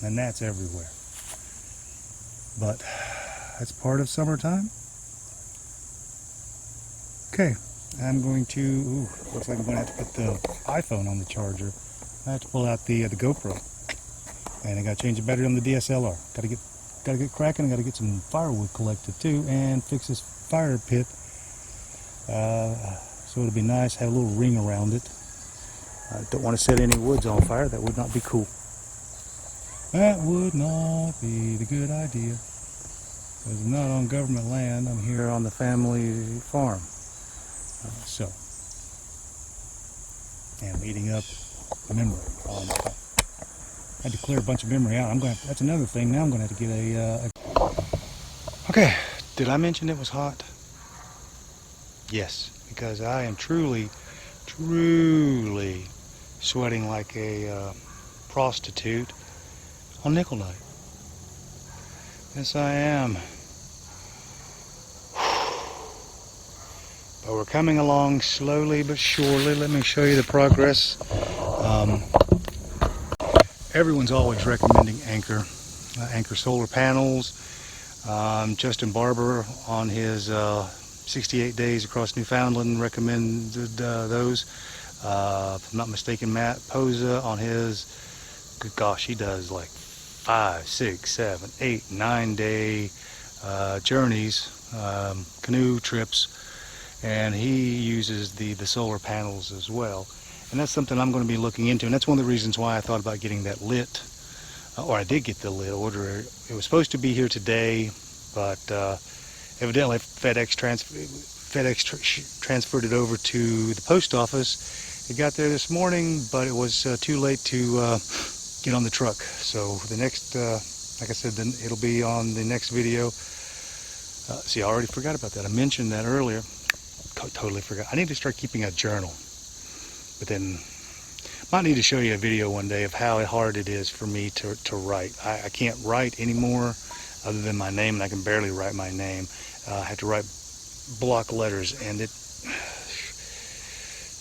And that's everywhere. But that's part of summertime. Okay, I'm going to, looks like I'm going to have to put the iPhone on the charger. I have to pull out the GoPro. And I got to change the battery on the DSLR. Got to get cracking. I got to get some firewood collected too, and fix this fire pit. So it'll be nice, have a little ring around it. I don't want to set any woods on fire. That would not be cool. That would not be the good idea. Because I'm not on government land. I'm here on the family farm. And eating up memory. I had to clear a bunch of memory out. That's another thing. Now I'm going to have to get Okay, did I mention it was hot? Yes, because I am truly sweating like a prostitute on nickel night. Yes, I am. But we're coming along slowly but surely. Let me show you the progress. Everyone's always recommending Anchor solar panels. Justin Barber on his 68 days across Newfoundland recommended those. If I'm not mistaken, Matt Posa on his, good gosh, he does like 5, 6, 7, 8, 9 day journeys, canoe trips, and he uses the solar panels as well. And that's something I'm going to be looking into, and that's one of the reasons why I thought about getting that lit, or I did get the lit order. It was supposed to be here today, but evidently FedEx FedEx transferred it over to the post office. It got there this morning, but it was too late to get on the truck. So the next, like I said, then it'll be on the next video. See, I already forgot about that. I mentioned that earlier. Totally forgot. I need to start keeping a journal. But then, might need to show you a video one day of how hard it is for me to write. I can't write anymore other than my name, and I can barely write my name. I have to write block letters, and it's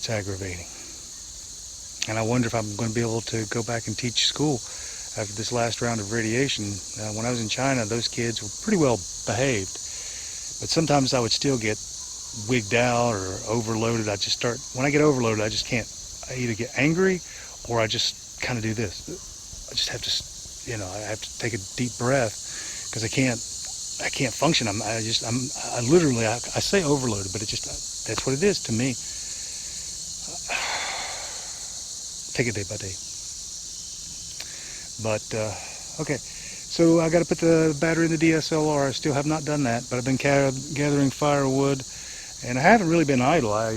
aggravating. And I wonder if I'm going to be able to go back and teach school after this last round of radiation. When I was in China, those kids were pretty well behaved, but sometimes I would still get wigged out or overloaded. When I get overloaded, I just can't. I either get angry or I just kind of do this. I just have to, I have to take a deep breath because I can't function. I say overloaded, but that's what it is to me. Take it day by day. But, okay. So I got to put the battery in the DSLR. I still have not done that, but I've been gathering firewood, and I haven't really been idle. I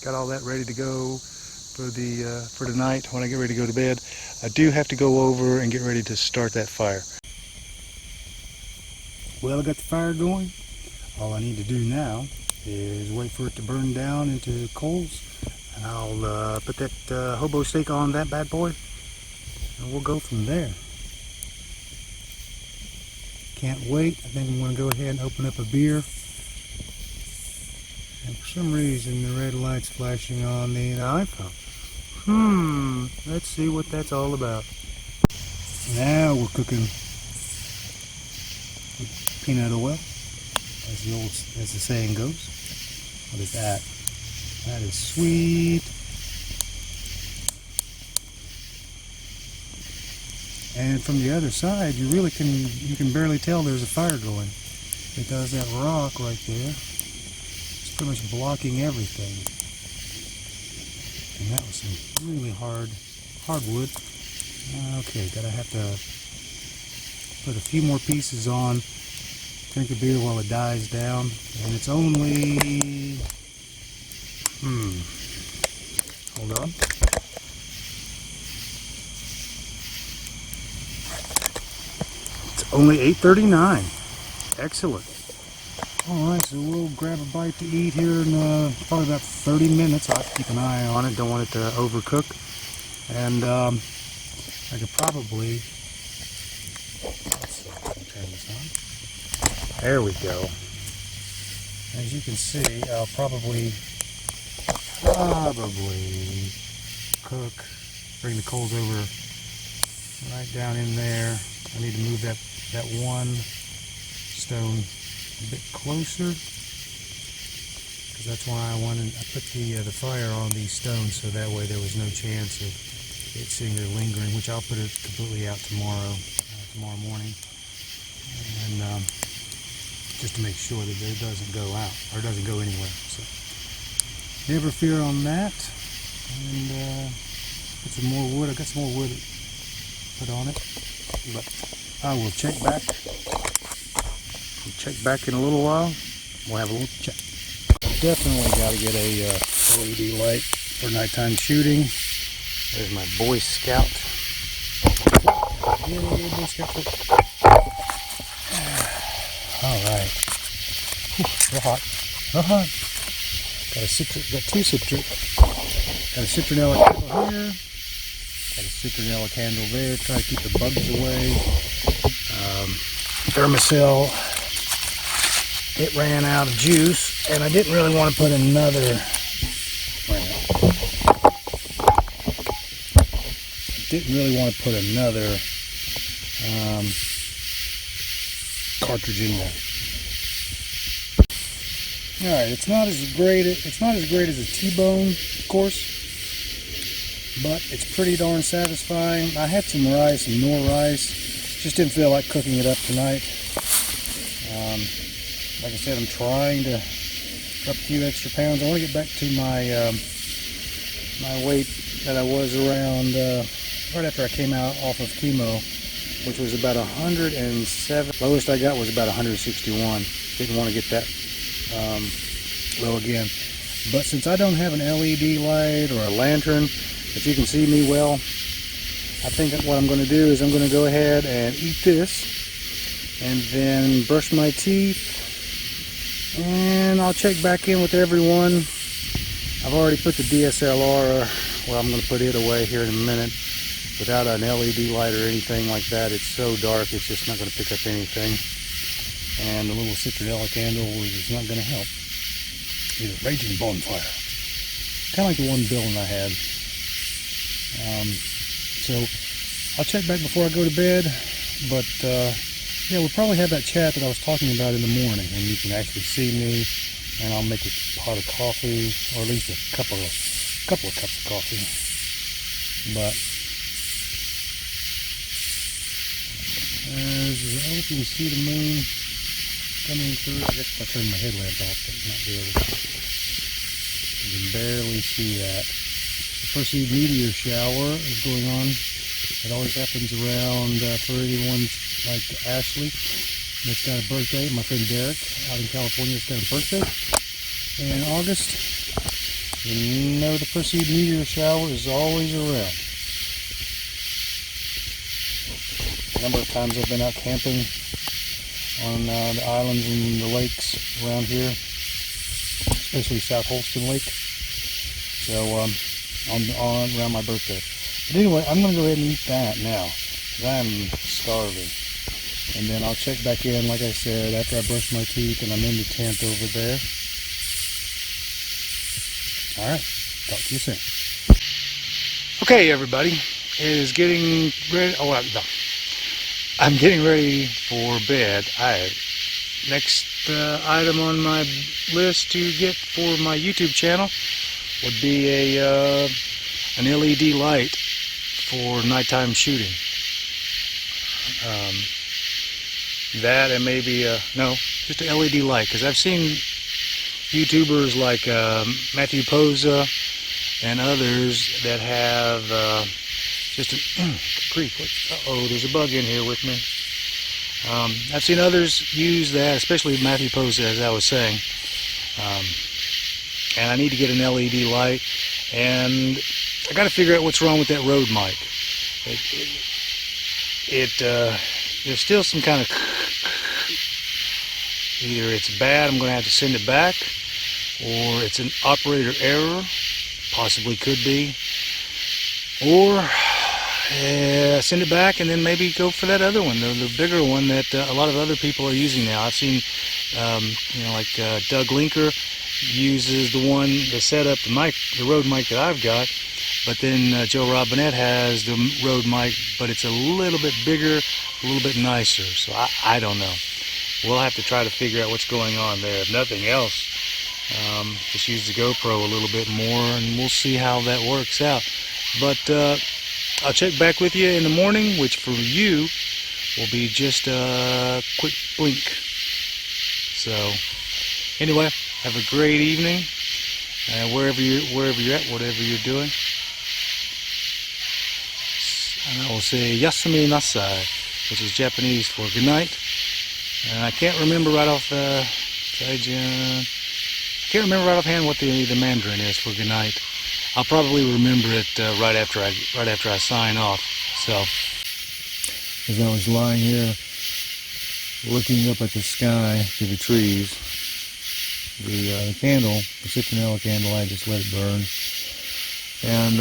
got all that ready to go for tonight when I get ready to go to bed. I do have to go over and get ready to start that fire. Well, I got the fire going. All I need to do now is wait for it to burn down into coals, and I'll put that hobo steak on that bad boy, and we'll go from there. Can't wait. I think I'm going to go ahead and open up a beer. And for some reason the red light's flashing on the iPhone. Let's see what that's all about. Now we're cooking with peanut oil, as the saying goes. What is that? That is sweet. And from the other side, you can barely tell there's a fire going, because that rock right there is pretty much blocking everything. And that was some really hardwood. Okay, gotta have to put a few more pieces on. Drink a beer while it dies down, and it's only hold on. It's only 8:39. Excellent. Alright, so we'll grab a bite to eat here in probably about 30 minutes. I'll have to keep an eye on it, don't want it to overcook. And I could probably, let's see if I can turn this on. There we go. As you can see, I'll probably cook, bring the coals over right down in there. I need to move that one stone a bit closer, because that's why I put the fire on these stones, so that way there was no chance of it sitting there lingering, which I'll put it completely out tomorrow morning, and just to make sure that it doesn't go out, or doesn't go anywhere. So never fear on that. And put some more wood. I've got some more wood to put on it, but I will check back. We'll check back in a little while. We'll have a little check. Definitely got to get a LED light for nighttime shooting. There's my Boy Scout. Yeah, Boy Scout. All right. Real hot. Real hot. Got two got a citronella candle here. Got a citronella candle there. Try to keep the bugs away. Thermacell. It ran out of juice, and I didn't really want to put another. Didn't really want to put another cartridge in there. All right, it's not as great as a T-bone, of course, but it's pretty darn satisfying. I had some rice, some Nor rice. Just didn't feel like cooking it up tonight. Like I said, I'm trying to drop a few extra pounds. I want to get back to my my weight that I was around right after I came out off of chemo, which was about 107. Lowest I got was about 161. Didn't want to get that low again. But since I don't have an LED light or a lantern that you can see me well, I think that what I'm going to do is I'm going to go ahead and eat this and then brush my teeth, and I'll check back in with everyone. I've already put the DSLR, well, I'm going to put it away here in a minute. Without an LED light or anything like that, it's so dark it's just not going to pick up anything. And the little citronella candle is not going to help. It's a raging bonfire. Kind of like the one Bill and I had. So I'll check back before I go to bed, but yeah, we'll probably have that chat that I was talking about in the morning, and you can actually see me, and I'll make a pot of coffee, or at least a couple of cups of coffee. But I don't know if you can see the moon coming through. I guess if I turn my headlamp off, but not be able to. You can barely see that. The Perseid meteor shower is going on. It always happens around, for anyone like Ashley that's got a birthday. My friend Derek out in California has got a birthday. And in August, you know the Perseid meteor shower is always around. A number of times I've been out camping on the islands and the lakes around here, especially South Holston Lake. So on around my birthday. But anyway, I'm going to go ahead and eat that now, because I'm starving. And then I'll check back in, like I said, after I brush my teeth and I'm in the tent over there. Alright, talk to you soon. Okay, everybody, it is getting ready. Oh, no. I'm getting ready for bed. Next item on my list to get for my YouTube channel would be an LED light for nighttime shooting. That and maybe no, just an LED light, because I've seen YouTubers like Matthew Posa and others that have just an creep. Uh-oh, there's a bug in here with me. I've seen others use that, especially Matthew Posa, as I was saying. And I need to get an LED light, and I got to figure out what's wrong with that Rode mic. There's still some kind of, either it's bad, I'm going to have to send it back, or it's an operator error, possibly could be, or send it back and then maybe go for that other one, the bigger one that a lot of other people are using now. I've seen, like Doug Linker uses the setup, the Rode mic that I've got, but then Joe Robinette has the Rode mic, but it's a little bit bigger, a little bit nicer. So I don't know. We'll have to try to figure out what's going on there. If nothing else, just use the GoPro a little bit more, and we'll see how that works out. But I'll check back with you in the morning, which for you will be just a quick blink. So anyway, have a great evening, wherever you're at, whatever you're doing. And I will say Yasumi Nasai, which is Japanese for good night. And I can't remember right off offhand what the Mandarin is for good night. I'll probably remember it right after I sign off. So, as I was lying here looking up at the sky to the trees, the candle, the citronella candle, I just let it burn, and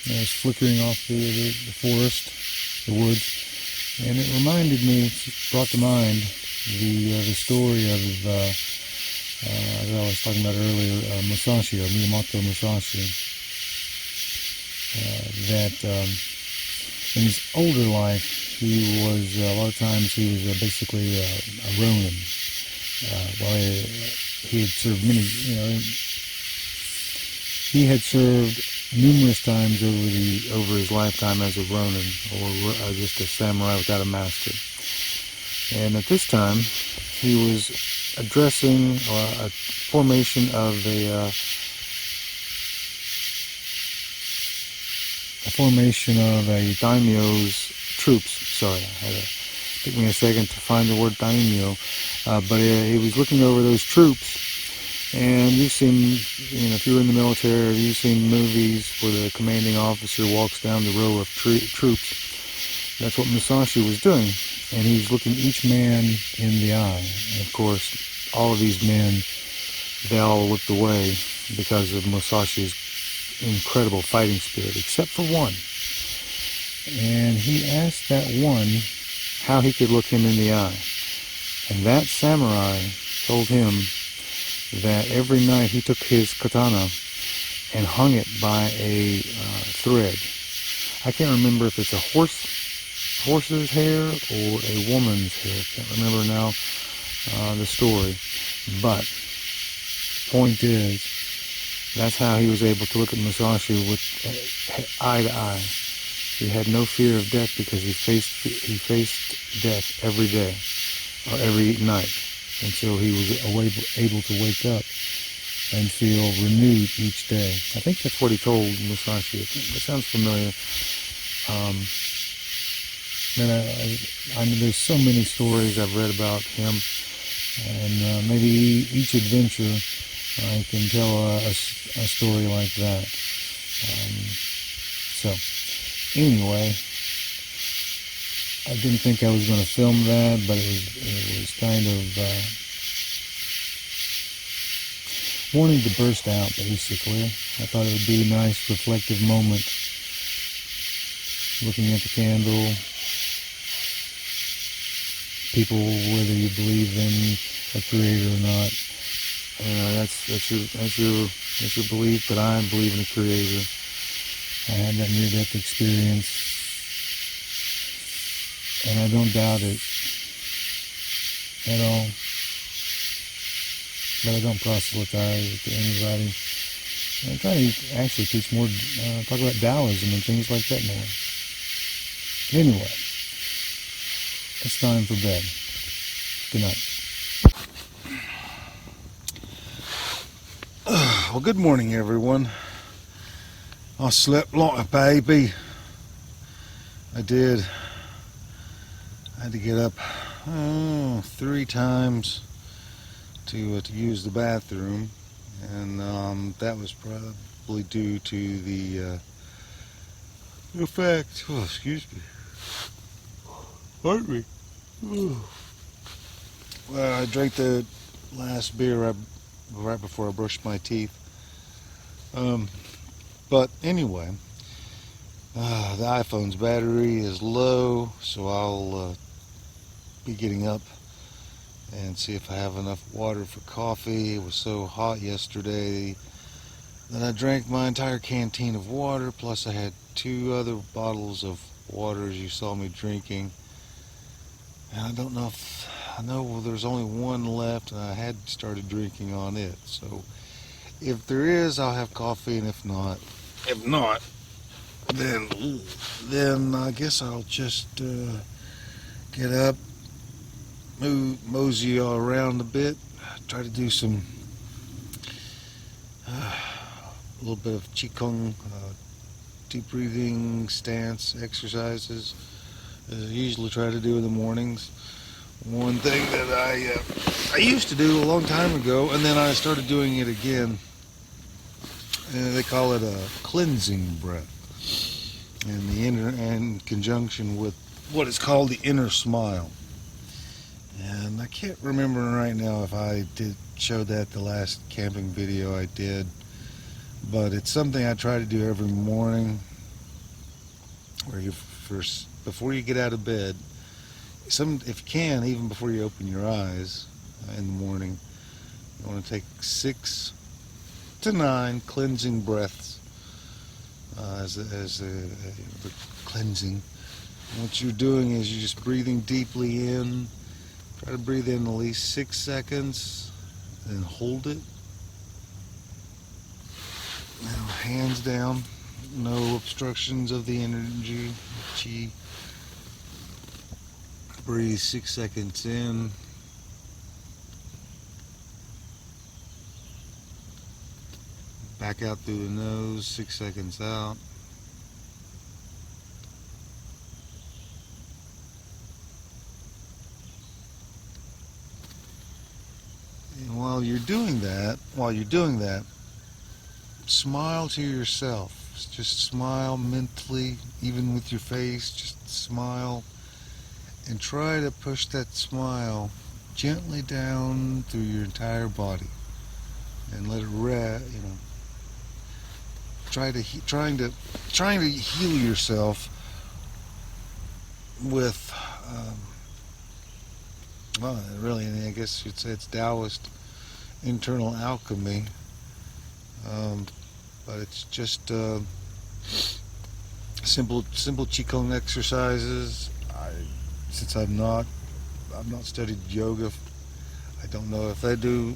it was flickering off the forest, the woods, and it reminded me, it brought to mind the story of as I was talking about earlier, Miyamoto Musashi, that in his older life, he was, a lot of times he was basically a Ronin. He had served he had served numerous times over his lifetime as a Ronin, or just a samurai without a master. And at this time, he was addressing a formation of a daimyo's troops. Sorry, I had a Took me a second to find the word taino, but he was looking over those troops. And you've seen, if you're in the military, you've seen movies where the commanding officer walks down the row of troops. That's what Musashi was doing. And he was looking each man in the eye. And of course, all of these men, they all looked away because of Musashi's incredible fighting spirit, except for one. And he asked that one how he could look him in the eye. And that samurai told him that every night he took his katana and hung it by a thread. I can't remember if it's a horse's hair or a woman's hair. I can't remember now the story. But point is, that's how he was able to look at Musashi with eye to eye. He had no fear of death because he faced death every day or every night until he was able to wake up and feel renewed each day. I think that's what he told Musashi. It sounds familiar. There's so many stories I've read about him, and maybe each adventure I can tell a story like that. So anyway, I didn't think I was going to film that, but it was kind of wanting to burst out, basically. I thought it would be a nice reflective moment, looking at the candle. People, whether you believe in a creator or not, that's your belief, but I believe in a creator. I had that near-death experience, and I don't doubt it at all. But I don't proselytize to anybody. I'm trying to actually teach more, talk about Taoism and things like that now. Anyway, it's time for bed. Good night. Well, good morning, everyone. I slept like a baby. I did. I had to get up 3 times to use the bathroom, and that was probably due to the fact. Oh, excuse me. Pardon me. Well, I drank the last beer right before I brushed my teeth. But anyway, the iPhone's battery is low, so I'll be getting up and see if I have enough water for coffee. It was so hot yesterday that I drank my entire canteen of water, plus I had 2 other bottles of water, as you saw me drinking. And I don't know if, I know there's only 1 left, and I had started drinking on it. So if there is, I'll have coffee, and if not, then I guess I'll just get up, mosey all around a bit, try to do some a little bit of qigong, deep breathing, stance exercises, as I usually try to do in the mornings. One thing that I used to do a long time ago, and then I started doing it again. They call it a cleansing breath, and in conjunction with what is called the inner smile. And I can't remember right now if I did show that the last camping video I did, but it's something I try to do every morning, where you first, before you get out of bed, if you can, even before you open your eyes in the morning, you want to take 6 to 9 cleansing breaths as the cleansing. And what you're doing is you're just breathing deeply in. Try to breathe in at least 6 seconds, then hold it. Now hands down, no obstructions of the energy, chi. Breathe 6 seconds in. Back out through the nose, 6 seconds out. while you're doing that, smile to yourself. Just smile mentally, even with your face. Just smile, and try to push that smile gently down through your entire body, and let it rest. Trying to heal yourself with, well, really, I guess you'd say it's Taoist internal alchemy. But it's just simple Qigong exercises. Since I've not studied yoga, I don't know if they do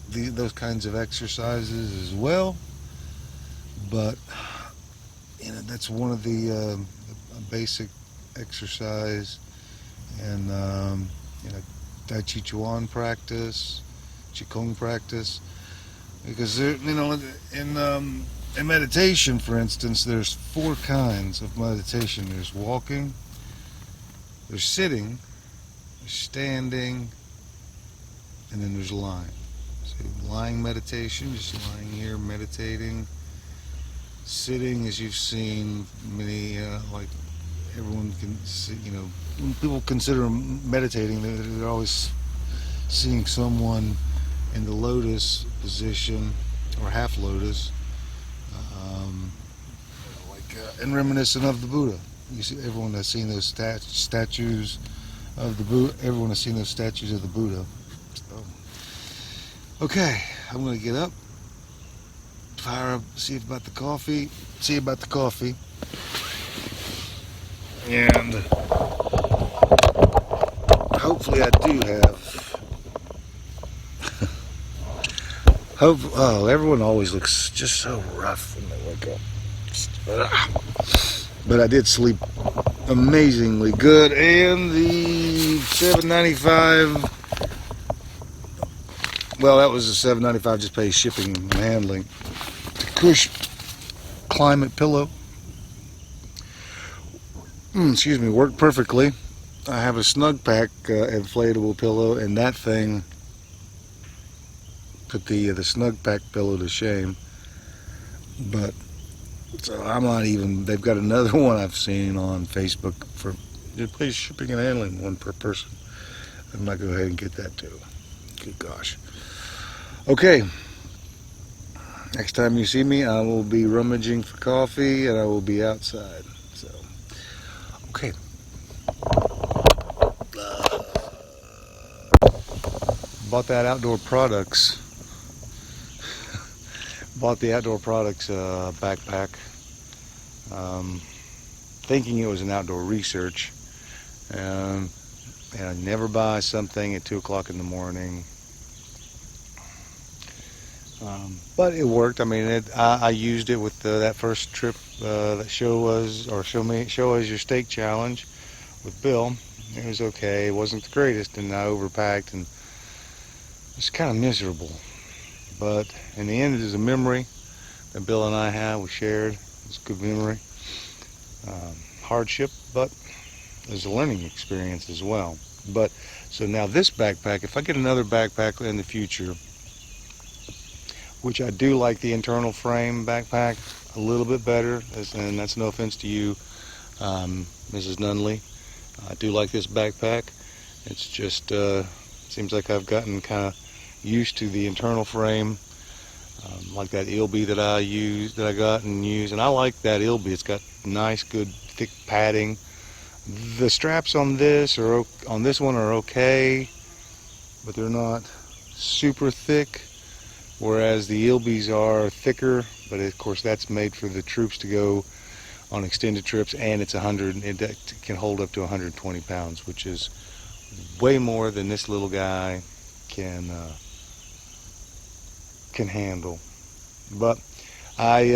those kinds of exercises as well. But that's one of the basic exercise, and Tai Chi Chuan practice, Qigong practice. Because there, in meditation, for instance, there's 4 kinds of meditation. There's walking, there's sitting, there's standing, and then there's lying. So lying meditation, just lying here meditating. Sitting, as you've seen many, like everyone can see, when people consider meditating, they're always seeing someone in the lotus position or half lotus, and reminiscent of the Buddha. You see, everyone has seen those statues of the Buddha. Everyone has seen those statues of the Buddha. So, okay, I'm going to get up, fire up, see about the coffee, and hopefully I do have. Everyone always looks just so rough when they wake up. But I did sleep amazingly good, and the $7.95. Well, that was the $7.95 just pays shipping and handling. Cush Climate Pillow. Excuse me, worked perfectly. I have a Snug Pack inflatable pillow, and that thing put the Snug Pack pillow to shame. But so I'm not even. They've got another one I've seen on Facebook for it pays shipping and handling, 1 per person. I might go ahead and get that too. Good gosh. Okay. Next time you see me, I will be rummaging for coffee, and I will be outside. So, okay. Bought that outdoor products. Bought the outdoor products backpack, thinking it was an outdoor research, and I never buy something at 2 o'clock in the morning. But it worked. I mean, I used it with that first trip that show us your steak challenge with Bill. It was okay. It wasn't the greatest, and I overpacked, and it was kind of miserable. But in the end, it is a memory that Bill and I have. We shared. It's a good memory. Hardship, but there's a learning experience as well. But so now this backpack, if I get another backpack in the future, which I do like the internal frame backpack a little bit better, and that's no offense to you, Mrs. Nunley. I do like this backpack. It's just seems like I've gotten kind of used to the internal frame, like that Ilby that I got and use, and I like that Ilby. It's got nice, good, thick padding. The straps on this one are okay, but they're not super thick. Whereas the Ilbys are thicker, but of course that's made for the troops to go on extended trips, and it's 100. It can hold up to 120 pounds, which is way more than this little guy can handle. But I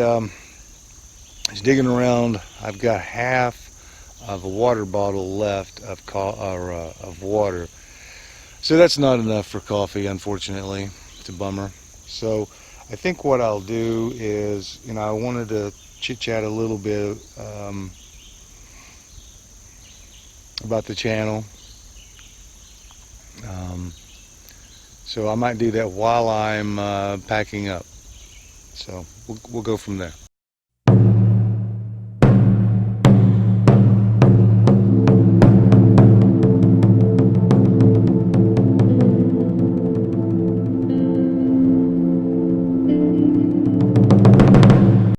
was digging around. I've got half of a water bottle left of water, so that's not enough for coffee, unfortunately. It's a bummer. So I think what I'll do is, I wanted to chit-chat a little bit about the channel. So I might do that while I'm packing up. So we'll go from there.